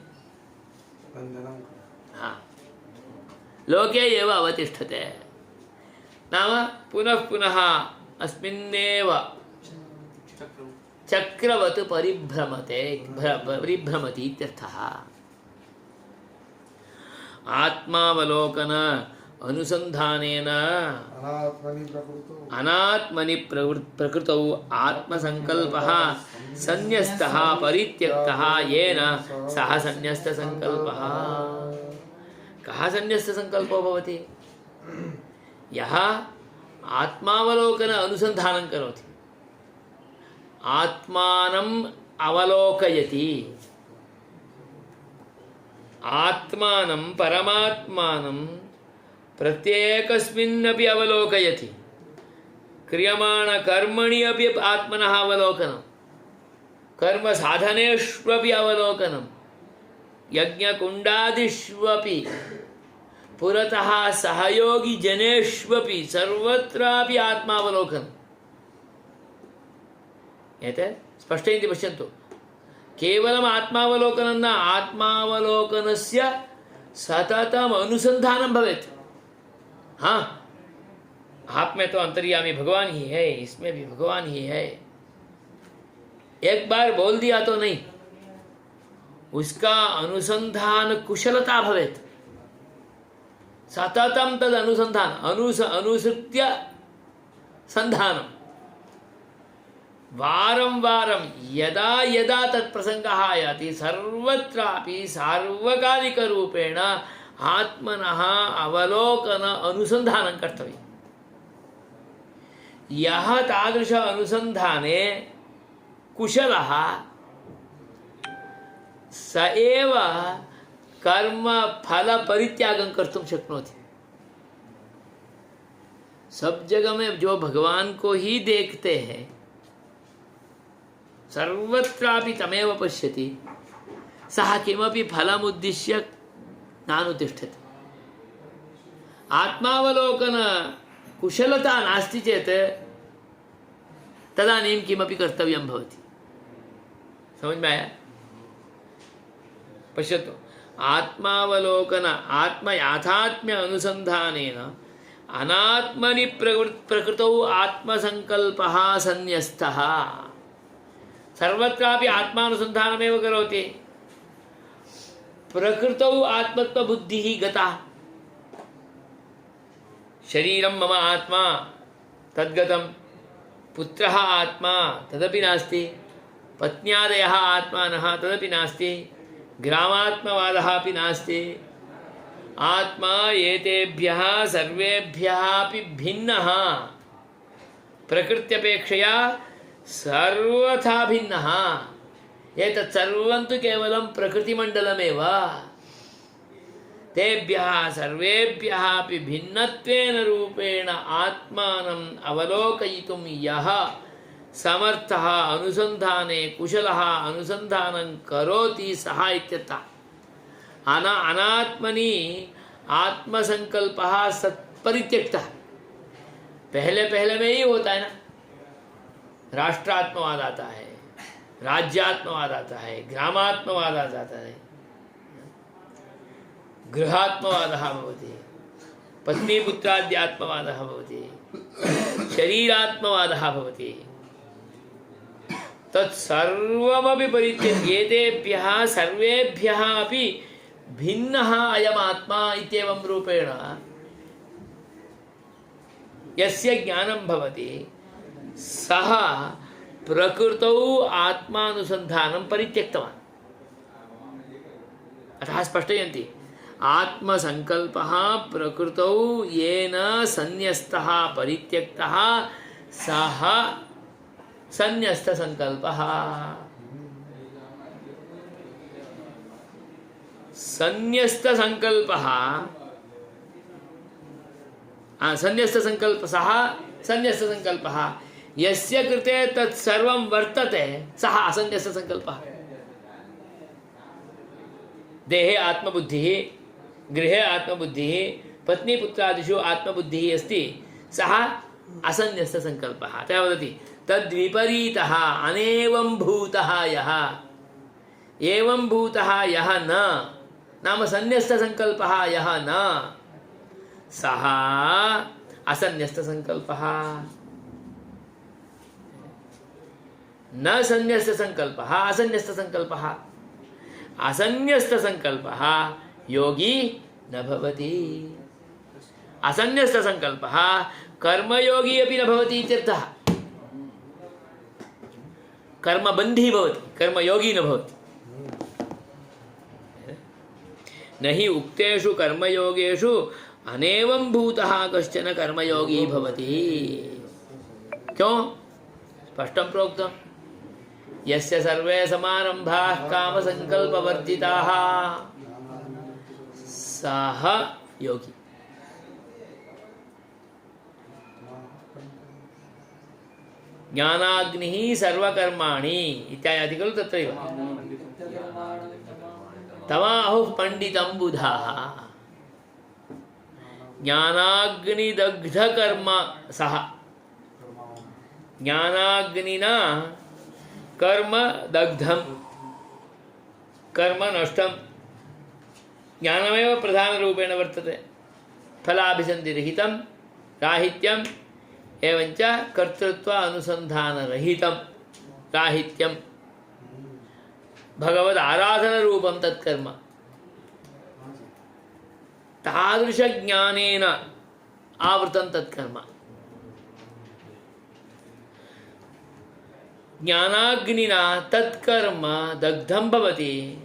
हाँ, लोके एव अवतिष्ठते। नाम पुनः पुनः अस्मिन्नेव चक्रवत् परिभ्रमति इत्यर्थः। आत्मावलोकन अनुसंधानेन अनात्मनि प्रकृतौ आत्मसंकल्पः सन्न्यस्तः परित्यक्तः येन सः सन्न्यस्तसंकल्पः। कः सन्न्यस्तसंकल्पो भवति? यः आत्मावलोकन अनुसंधानं करोति, आत्मानम् अवलोकयति, आत्मानं परमात्मानं प्रत्येकस्मिन्नपि अवलोकयति। क्रियमाणकर्मणि अपि आत्मनः अवलोकनं, कर्मसाधनेष्वपि अवलोकनं, यज्ञकुण्डादिष्वपि, पुरतः सहयोगिजनेष्वपि, सर्वत्रापि आत्मावलोकनम्। एतत् स्पष्टयन्ति, पश्यन्तु। केवलम् आत्मावलोकनं न, आत्मावलोकनस्य सततम् अनुसंधानं भवेत्। हाँ, आप में तो अंतर्यामी भगवान ही है, इसमें भी भगवान ही है। एक बार बोल दिया तो नहीं, उसका अनुसंधान कुशलता भवेत्। सततं तद अनुसंधान अनुसृत्य संधानम्। वारं वारं यदा यदा तत्प्रसंगः आयाति सर्वत्रापि सार्वकालिकरूपेण आत्मनः अवलोकन अनुसंधानं कर्तव्यम्। यः तादृश अनुसंधाने कुशलः स एव कर्म फल परित्यागं कर्तुं शक्नोति। सब जगह में जो भगवान को ही देखते हैं, सर्वत्रापि तमेव पश्यति, सः किमपि फलमुद्दिश्य नानुतिष्ठति। आत्मावलोकन कुशलता नास्ति चेत् तदानीं किमपि कर्तव्यं भवति। समझ में आया? पश्यतु, आत्मावलोकन आत्मयाथात्म्य अनुसंधानेन अनात्मनि प्रकृतौ आत्मसंकल्पः सन्न्यस्तः। सर्वत्रापि आत्मानुसंधानमेव करोति, प्रकृतौ आत्मत्वबुद्धिः गता। शरीरं मम आत्मा तद्गतं, पुत्रः आत्मा तदपि नास्ति, पत्न्यादयः आत्मानः तदपि नास्ति, ग्रामात्मवादः अपि नास्ति। आत्मा एतेभ्यः सर्वेभ्यः अपि भिन्नः, प्रकृत्यपेक्षया सर्वथा भिन्नः। एतत् सर्वं तु केवलं प्रकृतिमण्डलमेव। तेभ्यः सर्वेभ्यः अपि भिन्नत्वेन रूपेण आत्मानम् अवलोकयितुं यः समर्थः, अनुसन्धाने कुशलः, अनुसन्धानं करोति सः इत्यर्थः। अनात्मनि आत्मसंकल्पः सत्परित्यक्तः। पहले पहले में ही होता है ना, राष्ट्रात्मवाद आता है, राज्यात्मवाद आता है, ग्रामात्मवाद आता है, गृहात्मवादः भवति, पत्नीपुत्राद्यात्मवादः भवति, शरीरात्मवादः भवति। तत्सर्वमपि परित्यज्य एतेभ्यः सर्वेभ्यः अपि भिन्नः अयम् आत्मा इत्येवं रूपेण यस्य ज्ञानं भवति सः प्रकृतौ आत्मानुसन्धानं परित्यक्तवान्। अतः स्पष्टयन्ति, आत्मसंकल्पः प्रकृतौ येन संन्यस्तः परित्यक्तः सः संन्यस्तसंकल्पः। संन्यस्तसंकल्पः संन्यस्तसंकल्पः संन्यस्तसंकल्पः यस्य कृते तत्सर्वं वर्तते सः असंन्यस्तसंकल्पः। देहे आत्मबुद्धिः, गृहे आत्मबुद्धिः, पत्नीपुत्रादिषु आत्मबुद्धिः अस्ति, सः असंन्यस्तसंकल्पः। अतः वदति तद्विपरीतः अनेवं भूतः यः, एवं भूतः यः न, नाम संन्यस्तसंकल्पः यः न, सः असंन्यस्तसंकल्पः। न संन्यस्तसंकल्पः असंन्यस्तसंकल्पः। असंन्यस्तसंकल्पः योगी न भवति। असंन्यस्तसंकल्पः कर्मयोगी अपि न भवति इत्यर्थः। कर्मबन्धी भवति, कर्मयोगी न भवति। न हि उक्तेषु कर्मयोगेषु अनेवं भूतः कश्चन कर्मयोगी भवति। क्यों? स्पष्टं प्रोक्तं, यस्य सर्वे समारम्भाः कामसङ्कल्पवर्जिताः सः योगी। ज्ञानाग्निः सर्वकर्माणि इत्यादि खलु तत्रैव। तमाहुः पंडितं बुधाः ज्ञानाग्निदग्धकर्म सः। ज्ञानाग्निना कर्म दग्धं, कर्म नष्टं, ज्ञानमेव प्रधानरूपेण वर्तते। फलाभिसन्धिरहितं, राहित्यम्, एवञ्च कर्तृत्व अनुसन्धानरहितं राहित्यं, भगवद आराधनरूपं तत्कर्म। तादृशज्ञानेन आवृतं तत्कर्म। ज्ञानाग्निना तत्कर्म दग्धं भवति,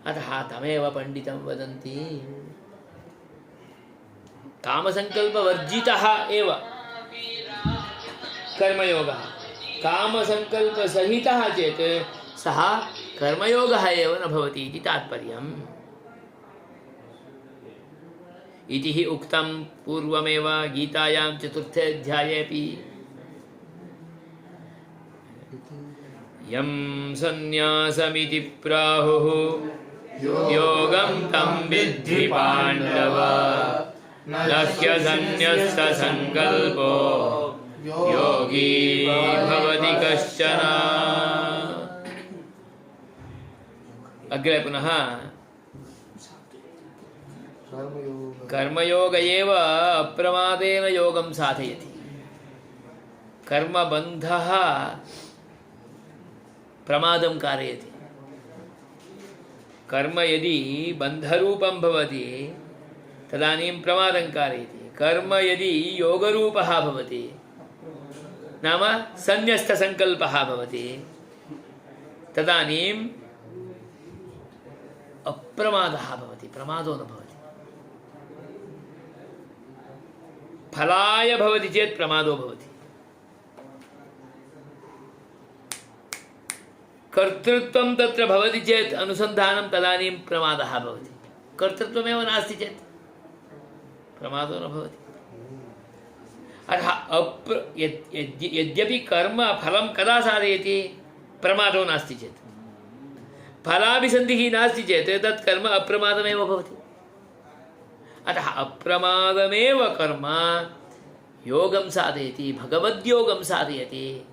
अतः तमेव पंडितं वदन्ति। कामसंकल्पवर्जितः एव कर्मयोगः, कामसंकल्पसहितः चेत् सः कर्मयोगः एव न भवति इति तात्पर्यम्। इति हि उक्तं पूर्वमेव गीतायां 4थे अध्यायेऽपि। यं सन्न्यासमिति प्राहुः योगं तं विद्धि पाण्डव, न ह्यसन्न्यस्तसंकल्पो योगी भवति कश्चन। अग्रे पुनः कर्मयोग एव अप्रमादेन योगं साधयति। कर्मबन्धः प्रमादं कारयति। कर्म यदि बन्धरूपं भवति तदानीं प्रमादं कारयति। कर्म यदि योगरूपः भवति नाम संन्यस्तसंकल्पः भवति तदानीम् अप्रमादः भवति, प्रमादो न भवति। फलाय भवति चेत् प्रमादो भवति। कर्तृत्वं तत्र भवति चेत् अनुसन्धानं तदानीं प्रमादः भवति। कर्तृत्वमेव नास्ति चेत् प्रमादो न भवति। अतः यद्यपि कर्म फलं कदा साधयति, प्रमादो नास्ति चेत्, फलाभिसन्धिः नास्ति चेत् तत् कर्म अप्रमादमेव भवति। अतः अप्रमादमेव कर्म योगं साधयति, भगवद्योगं साधयति,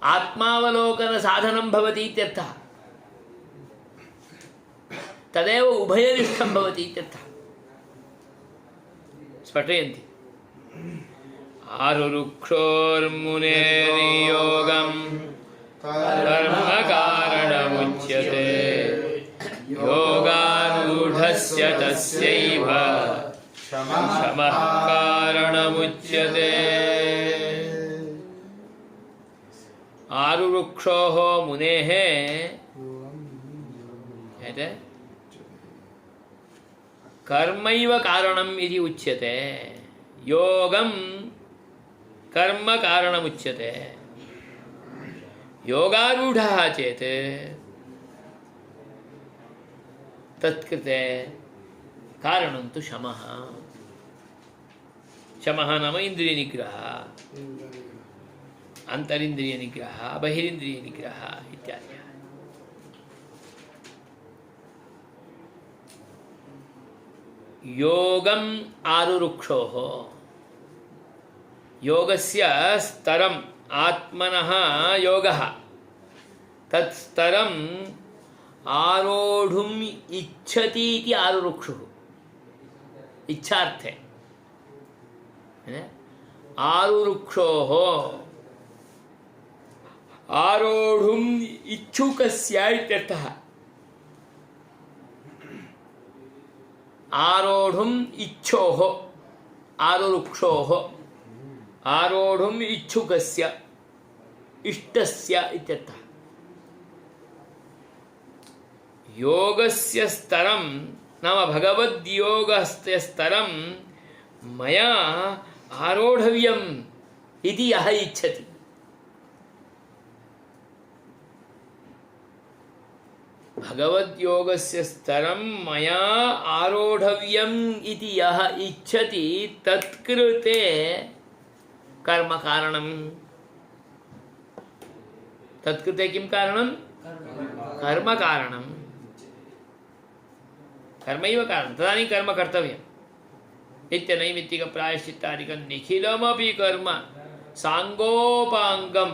आत्मावलोकन साधनं भवति इत्यर्थः। तदेव उभयनिष्ठं भवति इत्यर्थः। स्फटयन्ति आरुरुक्षोर्मुनेर्योगं कर्म कारणमुच्यते योगारूढस्य तस्यैव शमः कारणमुच्यते। आरुरुक्षोः मुनेः कर्मैव कारणम् इति उच्यते, योगं कर्म कारणमुच्यते। योगारूढः चेत् तत्कृते कारणं तु शमः। शमः नाम इन्द्रियनिग्रहः, अंतरिंद्रियनिग्रहः, बहिरिंद्रियनिग्रहः इत्यादि। योगम आरुरुक्षोः, योगस्य स्तरम् आत्मनः योगः, तत् स्तरम् आरोढुम् इच्छति इति आरुरुक्षुः, इच्छार्थे। आरुरुक्षोः आरोढुम् इच्छुकस्य इत्यर्थः। आरोढुम् इच्छोः, आरुरुक्षोः आरोढुम् इच्छुकस्य, इष्टस्य इत्यर्थः। योगस्य स्तरं नाम भगवद्योगस्य स्तरं मया आरोढव्यम् इति यः इच्छति, भगवद्योगस्य स्तरं मया आरोढव्यम् इति यः इच्छति तत्कृते कर्म कारणं। तत्कृते किं कारणं? कर्म कारणं। कर्मैव कारणं, तदानीं कर्म कर्तव्यम्। नित्यनैमित्तिकप्रायश्चित्तादिकं निखिलमपि कर्म साङ्गोपाङ्गम्।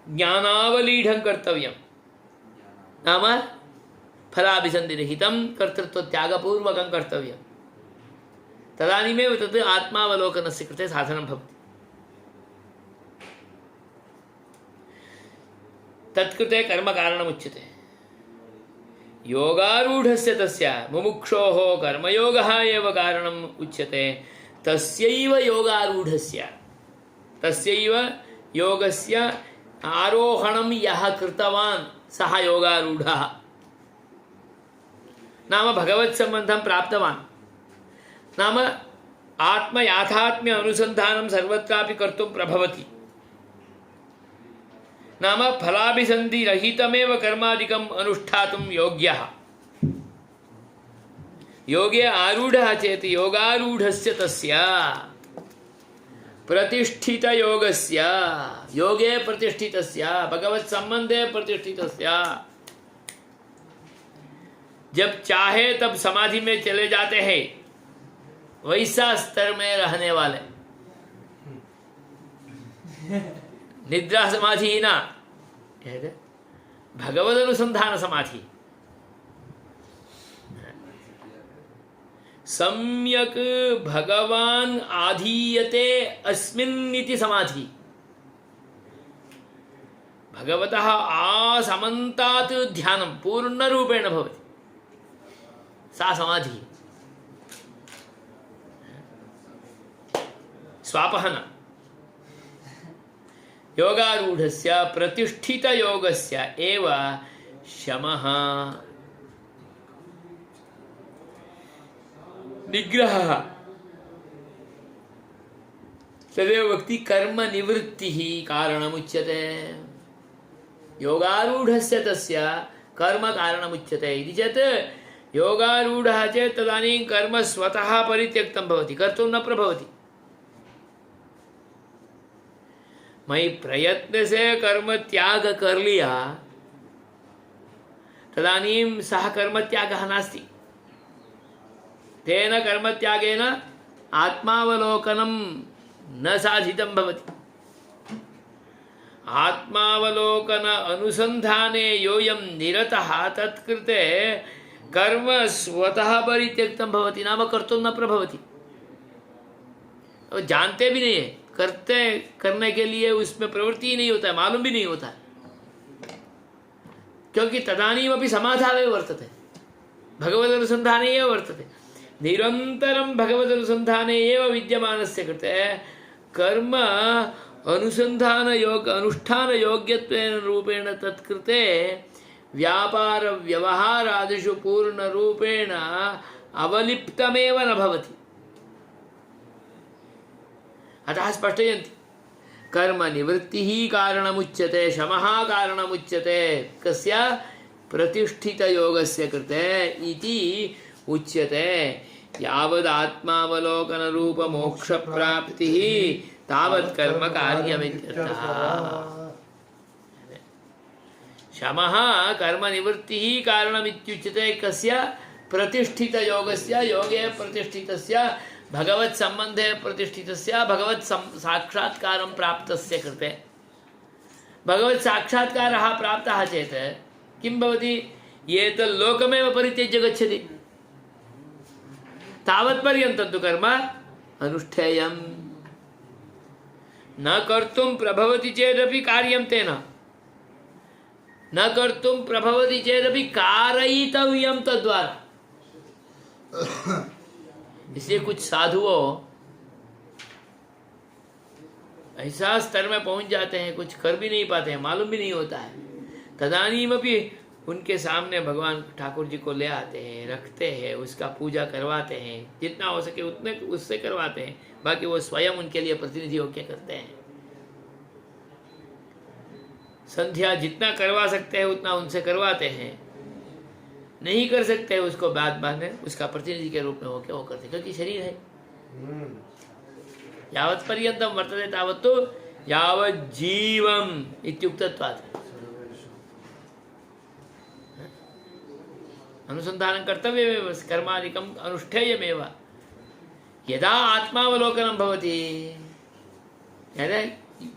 ज्ञानावलीढं कर्तव्यं, नाम फलाभिसन्धिरहितं कर्तृत्वत्यागपूर्वकं कर्तव्यं। तदानीमेव तत् आत्मावलोकनस्य कृते साधनं भवति। तत्कृते कर्मकारणमुच्यते। योगारूढस्य तस्य मुमुक्षोः कर्मयोगः एव कारणम् उच्यते। तस्यैव योगारूढस्य, तस्यैव योगस्य आरोहणं यः कृतवान् सः योगारूढः, नाम भगवत्सम्बन्धं प्राप्तवान्, नाम आत्मयाथात्म्य अनुसन्धानं सर्वत्रापि कर्तुं प्रभवति, नाम फलाभिसन्धिरहितमेव कर्मादिकम् अनुष्ठातुं योग्यः। योगे आरूढः चेत् योगारूढस्य तस्य प्रतिष्ठितयोगस्य, योगे प्रतिष्ठितस्य, भगवत्सम्बन्धे प्रतिष्ठितस्य, जब चाहे तब समाधि में चले जाते हैं, वैसा स्तर में रहने वाले, निद्रा समाधि ही ना, भगवद अनुसंधान समाधि, सम्यक भगवान आधीयते अस्मिन् इति समाधि, भगवतः आसमन्तात् ध्यानं पूर्णरूपेण भवति, सा समाधि। स्वापः न। योगारूढ़स्य प्रतिष्ठितयोगस्य एव शमः निग्रहः तदेव वक्ति कर्म निवृत्तिः कारणमुच्यते। योगारूढ़स्य तस्य कर्म कारणमुच्यते इति चेत् योगारूढ़ः चेत् तदानीं कर्म स्वतः परित्यक्तं भवति, कर्तुं न प्रभवति। मैं प्रयत्न से कर्म त्याग कर लिया तदानीं सः कर्म त्यागः नास्ति। तेन कर्म त्यागेन आत्मावलोकनं न साधितं भवति। आत्मावलोकन अनुसंधाने योऽयं निरतः तत्कृते कर्म स्वतः परित्यक्तं भवति, नाम कर्तुं न प्रभवति। जानते भी नहीं है, करने के लिए उसमें प्रवृत्ति ही नहीं होता है, मालूम भी नहीं होता है, क्योंकि तदानीमपि समाधाने वर्तते, भगवदनुसंधाने एव वर्तते। निरन्तरं भगवदनुसंधाने एव विद्यमानस्य कृते कर्म अनुसंधान योग अनुष्ठान योग्यत्वेन रूपेण तत्कृते व्यापार व्यवहारादिषु पूर्ण रूपेण अवलिप्तमेव न भवति। अतः स्पष्टयन्ति कर्म निवृत्तिः कारणमुच्यते, शमः कारणमुच्यते, कस्य प्रतिष्ठित योगस्य कृते इति उच्यते। यावदात्मावलोकन रूप मोक्ष प्राप्तिः तावत् कर्म कार्यमित्यर्थः। शमः कर्म निवृत्तिः कारणमित्युच्यते कस्य प्रतिष्ठित योगस्य, योगे प्रतिष्ठितस्य भगवत् संबंधे प्रतिष्ठितस्य भगवत् साक्षात्कारं प्राप्तस्य कृते। भगवत् साक्षात्कारः प्राप्तः चेत् किं भवति? एतत् लोकमेव परित्यज्य गच्छति, तावत्पर्यन्तं तु कर्म अनुष्ठेयम्। न कर्तुं प्रभवति चेदपि कार्यं तेन, न कर्तुं प्रभवति चेदपि कारयितव्यं तद्वारा। इसलिए कुछ साधुओं ऐसा स्तर में पहुंच जाते हैं, कुछ कर भी नहीं पाते हैं, मालूम भी नहीं होता है, तदानीमपि उनके सामने भगवान ठाकुर जी को ले आते हैं, रखते हैं, उसका पूजा करवाते हैं, जितना हो सके उतने उससे करवाते हैं, बाकी वो स्वयं उनके लिए प्रतिनिधि होकर करते हैं। संध्या जितना करवा सकते हैं उतना उनसे करवाते हैं, नहीं कर सकते उसको बाद में उसका प्रतिनिधि के रूप में होकर वो करते, क्योंकि शरीर है। यावत् पर्यन्तं वर्तते तावत् तो यावत् जीवम् इत्युक्तत्वात् अनुसंधानं कर्तव्यमेव, कर्मादिकम् अनुष्ठेयमेव। यदा आत्मावलोकनं भवति, यदा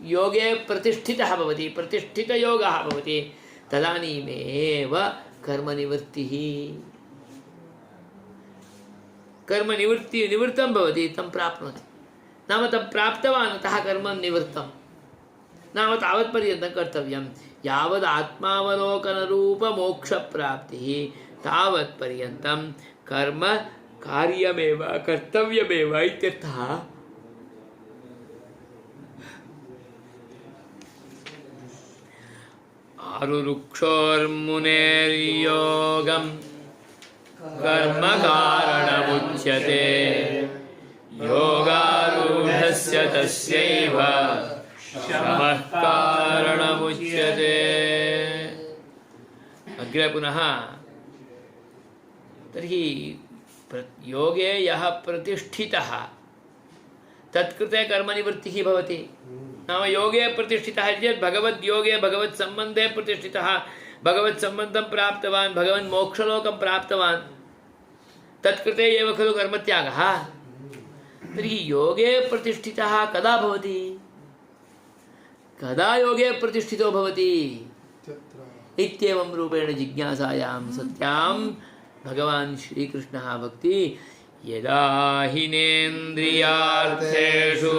योगे प्रतिष्ठितः भवति, प्रतिष्ठितयोगः भवति, तदानीमेव कर्मनिवृत्तिः, कर्मनिवृत्ति निवृत्तं भवति, तं प्राप्नोति। नाम तं प्राप्तवान्, अतः कर्म निवृत्तं, नाम तावत्पर्यन्तं कर्तव्यं। यावद् आत्मावलोकनरूपमोक्षप्राप्तिः तावत्पर्यन्तं कर्म कार्यमेव कर्तव्यमेव इत्यर्थः। आरुरुक्षोर्मुनेर्योगं कर्म कारणमुच्यते, योगारूढस्य तस्यैव शमः कारणमुच्यते। अग्रे पुनः तर्हि योगे यः प्रतिष्ठितः तत्कृते कर्मनिवृत्तिः भवति। नाम योगे प्रतिष्ठितः चेत् भगवद्योगे भगवत्सम्बन्धे प्रतिष्ठितः, भगवत्सम्बन्धं प्राप्तवान्, भगवन्मोक्षलोकं प्राप्तवान्, तत्कृते एव खलु कर्मत्यागः। तर्हि योगे प्रतिष्ठितः कदा भवति? कदा योगे प्रतिष्ठितो भवति इत्येवं रूपेण जिज्ञासायां सत्यां भगवान् श्रीकृष्णः भक्ति यदा हिनेन्द्रियार्थेषु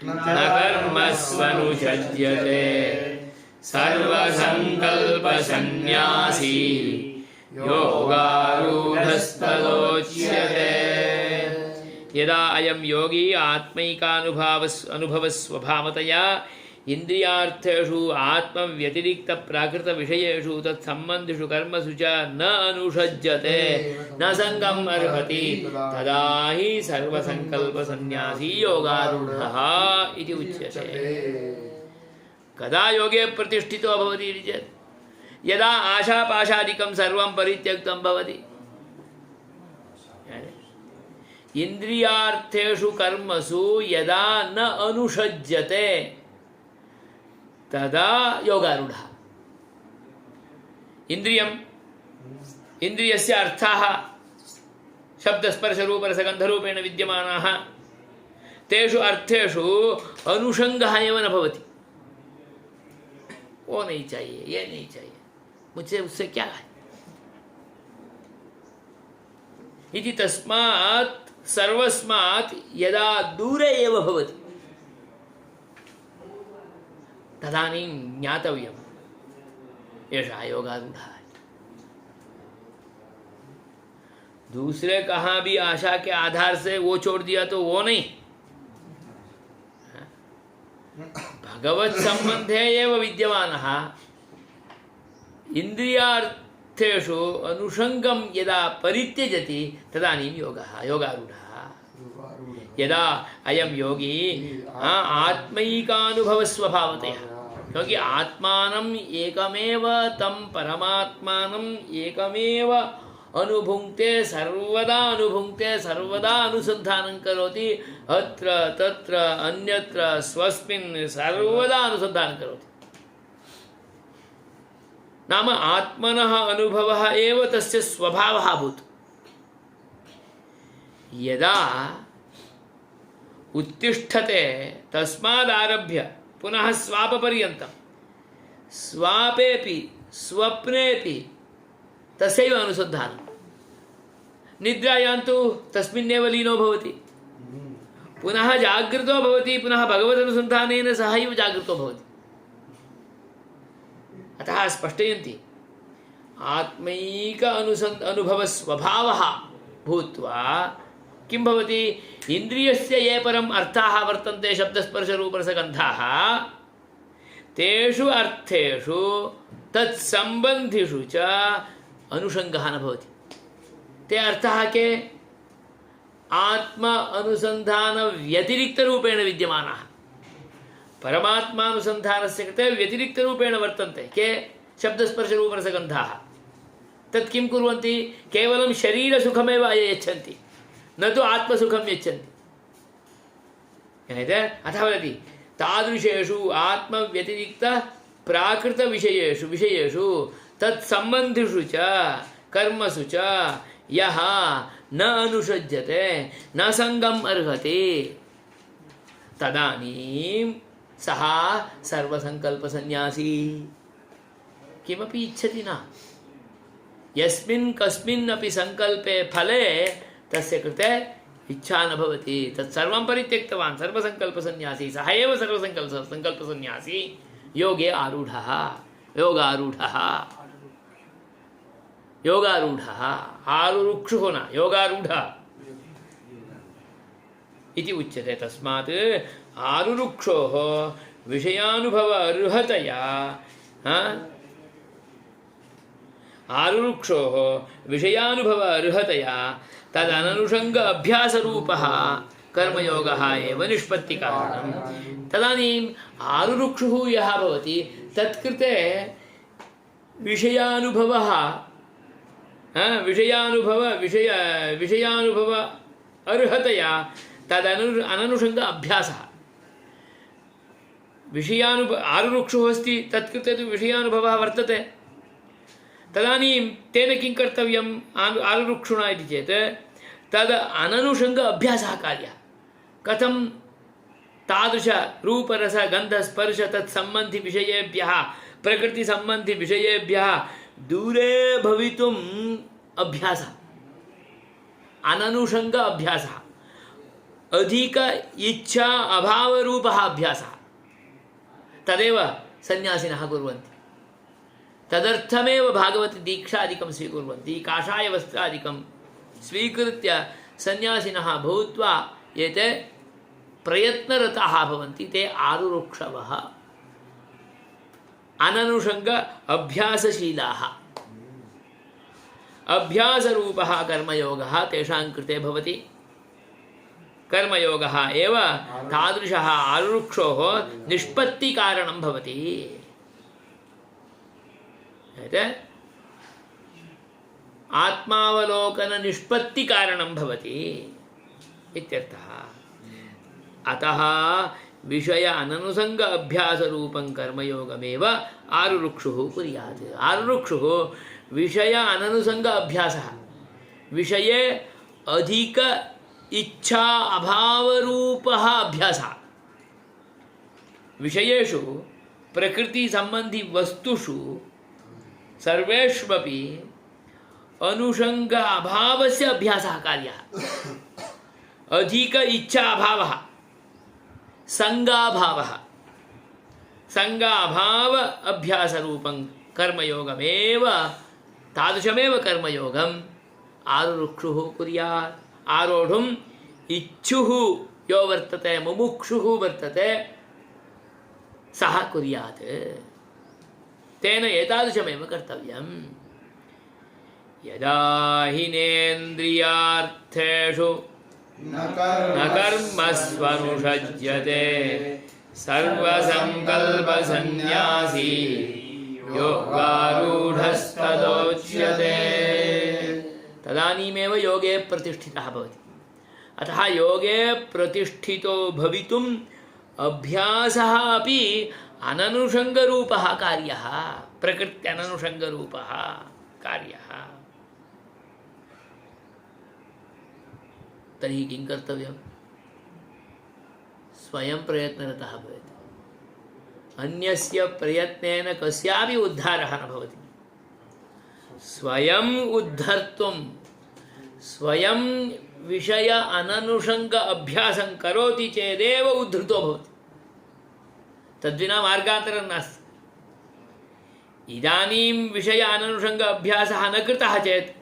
न कर्मस्वनुषज्यते सर्वसङ्कल्पसन्न्यासी योगारूढस्तदोच्यते। यदा अयं योगी अनुभवस्वभावतया इंद्रियार्थेषु आत्मव्यतिरिक्तप्राकृतविषयेषु तत्सम्बन्धिषु कर्मसु च न अनुषज्यते न संगम् अर्हति तदा हि सर्वसंकल्पसन्न्यासी योगारूढः इति उच्यते। कदा योगे प्रतिष्ठितो भवति इति चेत् यदा आशापाशादिकं सर्वं परित्यक्तं भवति, इंद्रियार्थेषु कर्मसु यदा न अनुषज्यते तदा योगारूढः। इंद्रियस्य अर्थाः शब्दस्पर्शरूपरसगन्धरूपेण विद्यमानाः, तेषु अर्थेषु अनुषंगः एव न भवति। वो नहीं चाहिए, ये नहीं चाहिए, मुझसे उससे क्या है इति तस्मात् सर्वस्मात् यदा दूरे एव भवति तदानीं ज्ञातव्यम् एषः योगारूढः। दूसरे कहाँ भी आशा के आधार से वो छोड़ दिया तो वो नहीं, भगवत संबंधे एव विद्यमानः इंद्रियार्थेषु अनुषंगं यदा परित्यजति तदानीं योगारूढः। यदा अयं योगी आत्मैकानुभवस्वभावतया, क्योंकि आत्मानम् एकमेव तं परमात्मानम् एकमेव अनुभुङ्क्ते, सर्वदा अनुभुङ्क्ते, सर्वदा अनुसन्धानं करोति, अत्र तत्र अन्यत्र स्वस्मिन् सर्वदा अनुसन्धानं करोति। नाम आत्मनः अनुभवः एव तस्य स्वभावः अभूत्। यदा उत्तिष्ठते तस्मादारभ्य पुनः स्वापपर्यन्तं, स्वापेपि स्वप्नेपि तस्यैव अनुसन्धानं, निद्रायां तु तस्मिन्नेव लीनो भवति, पुनः जागृतो भवति, पुनः भगवदनुसन्धानेन सहैव जागृतो भवति। अतः स्पष्टयन्ति आत्मैक अनुभवस्वभावः भूत्वा किं भवति, इन्द्रियस्य ये परम् अर्थाः वर्तन्ते शब्दस्पर्शरूपरसगन्धाः, तेषु अर्थेषु तत्सम्बन्धिषु च अनुषंगः न भवति। ते अर्थाः के आत्म अनुसंधान व्यतिरिक्त रूपेण विद्यमानाः, परमात्मानुसंधानस्य कृते व्यतिरिक्त रूपेण वर्तन्ते के शब्दस्पर्शरूपरसगन्धाः। तत् किं कुर्वन्ति, केवलं शरीरसुखमेव यच्छन्ति, न तु आत्मसुखं यच्छन्ति। अतः वदति तादृशेषु आत्मव्यतिरिक्त प्राकृतविषयेषु विषयेषु तत्सम्बन्धिषु च कर्मसु च यः न अनुषज्यते न संगम् अर्हति तदानीं सः सर्वसंकल्पसन्न्यासी। किमपि इच्छति न, यस्मिन् कस्मिन्नपि संकल्पे फले तस्य कृते इच्छा न भवति, तत्सर्वं परित्यक्तवान् सर्वसंकल्पसन्न्यासी, सः एव सर्वसंकल्पसन्न्यासी योगे आरूढ़ः योगारूढ़ः योगारूढ़ः आरुरुक्षुः न योगारूढ़ः इति उच्यते। तस्मात् आरुरुक्षोः विषयानुभव अर्हतया आरुरुक्षोः विषयानुभव अर्हतया तदननुषंग अभ्यासरूपः कर्मयोगः एव निष्पत्तिकारणम्। तदानीम् आरुरुक्षुः यः भवति तत्कृते विषयानुभवः विषयानुभव अर्हतया तदननुषंग अभ्यासः। आरुरुक्षुः अस्ति, तत्कृते तु विषयानुभवः वर्तते। तदानीं तेन किं कर्तव्यम् आरुरुक्षुणा इति चेत् तद् अननुषंग अभ्यासः कार्यः। कथं तादृश रूपरस गन्धस्पर्श तत्सम्बन्धि विषयेभ्यः प्रकृतिसम्बन्धि विषयेभ्यः दूरे भवितुम् अभ्यासः, अननुषंग अभ्यासः, अधिक इच्छा अभावरूपः अभ्यासः। तदेव सन्यासिनः कुर्वन्ति। तदर्थमेव भागवत दीक्षादिकं स्वीकुर्वन्ति, काषायवस्त्रादिकं स्वीकृत्य सन्यासिनः भूत्वा एते प्रयत्नरताः भवन्ति, ते आरुरुक्षवः, अननुषङ्ग अभ्यासशीलाः। अभ्यासरूपः कर्मयोगः तेषां कृते भवति। कर्मयोगः एव तादृशः आरुरुक्षोः निष्पत्तिकारणं भवति। आत्मावलोकननिष्पत्तिकारणं भवति इत्यर्थः। अतः विषय अननुसंग अभ्यास रूपं कर्मयोगमेव आरुरुक्षुः कुर्यात्। आरुरुक्षुः विषय अननुसंग अभ्यासः, विषये अधिक इच्छा अभाव रूपः अभ्यासः। विषयेषु प्रकृति संबंधी वस्तुषु सर्वेष्वपि अनुषंग अभावस्य अभ्यासः कार्यः। अधिक इच्छा अभावः, संगाभावः, संगाभाव अभ्यास रूपं कर्मयोगमेव, तादृशमेव कर्मयोगम् आरुरुक्षुः कुर्यात्। आरोढुम् इच्छुः यो वर्तते, मुमुक्षुः वर्तते, सः कुर्यात्। तेन एतादृशमेव कर्तव्यम्। यदा हिनेन्द्रियार्थेषु न कर्मस्वनुषज्यते सर्वसंकल्पसन्न्यासी योगारूढस्तदोच्यते तदानीमेव योगे प्रतिष्ठितः भवति। अतः योगे प्रतिष्ठितो भवितुम् अभ्यासः अपि अननुषङ्गरूपः कार्यः, प्रकृत्यननुषङ्गरूपः कार्यः। तर्हि किं कर्तव्यं? स्वयं प्रयत्नरतः भवेत्। अन्यस्य प्रयत्नेन कस्यापि उद्धारः न भवति। स्वयं उद्धर्तुं स्वयं विषय अननुषंग अभ्यासं करोति चेदेव उद्धृतो भवति। तद्विना मार्गान्तरं नास्ति। इदानीं विषय अननुषंग अभ्यासः न कृतः चेत्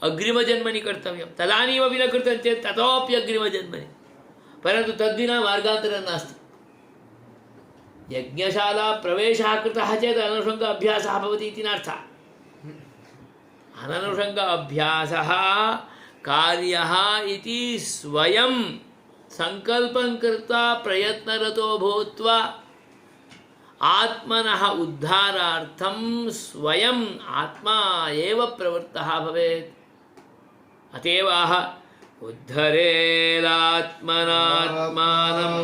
अग्रिमजन्मनि कर्तव्यं, तदानीमपि न कृतं चेत् ततोऽपि अग्रिमजन्मनि, परन्तु तद्विना मार्गान्तरं नास्ति। यज्ञशाला प्रवेशः कृतः चेत् अननुषंग अभ्यासः भवति इति नार्थः। अननुषंग अभ्यासः कार्यः इति स्वयं संकल्पं कृत्वा प्रयत्नरतो भूत्वा आत्मनः उद्धारार्थं स्वयं आत्मा एव प्रवृत्तः भवेत्। अतएव उद्धरेदात्मनात्मानं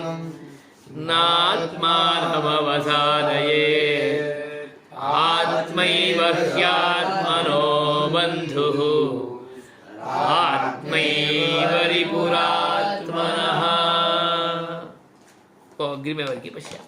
नात्मानमवसादयेत् आत्मैव ह्यात्मनो बन्धुः आत्मैव रिपुरात्मनः। अग्रिमे वर्गे पश्यामः।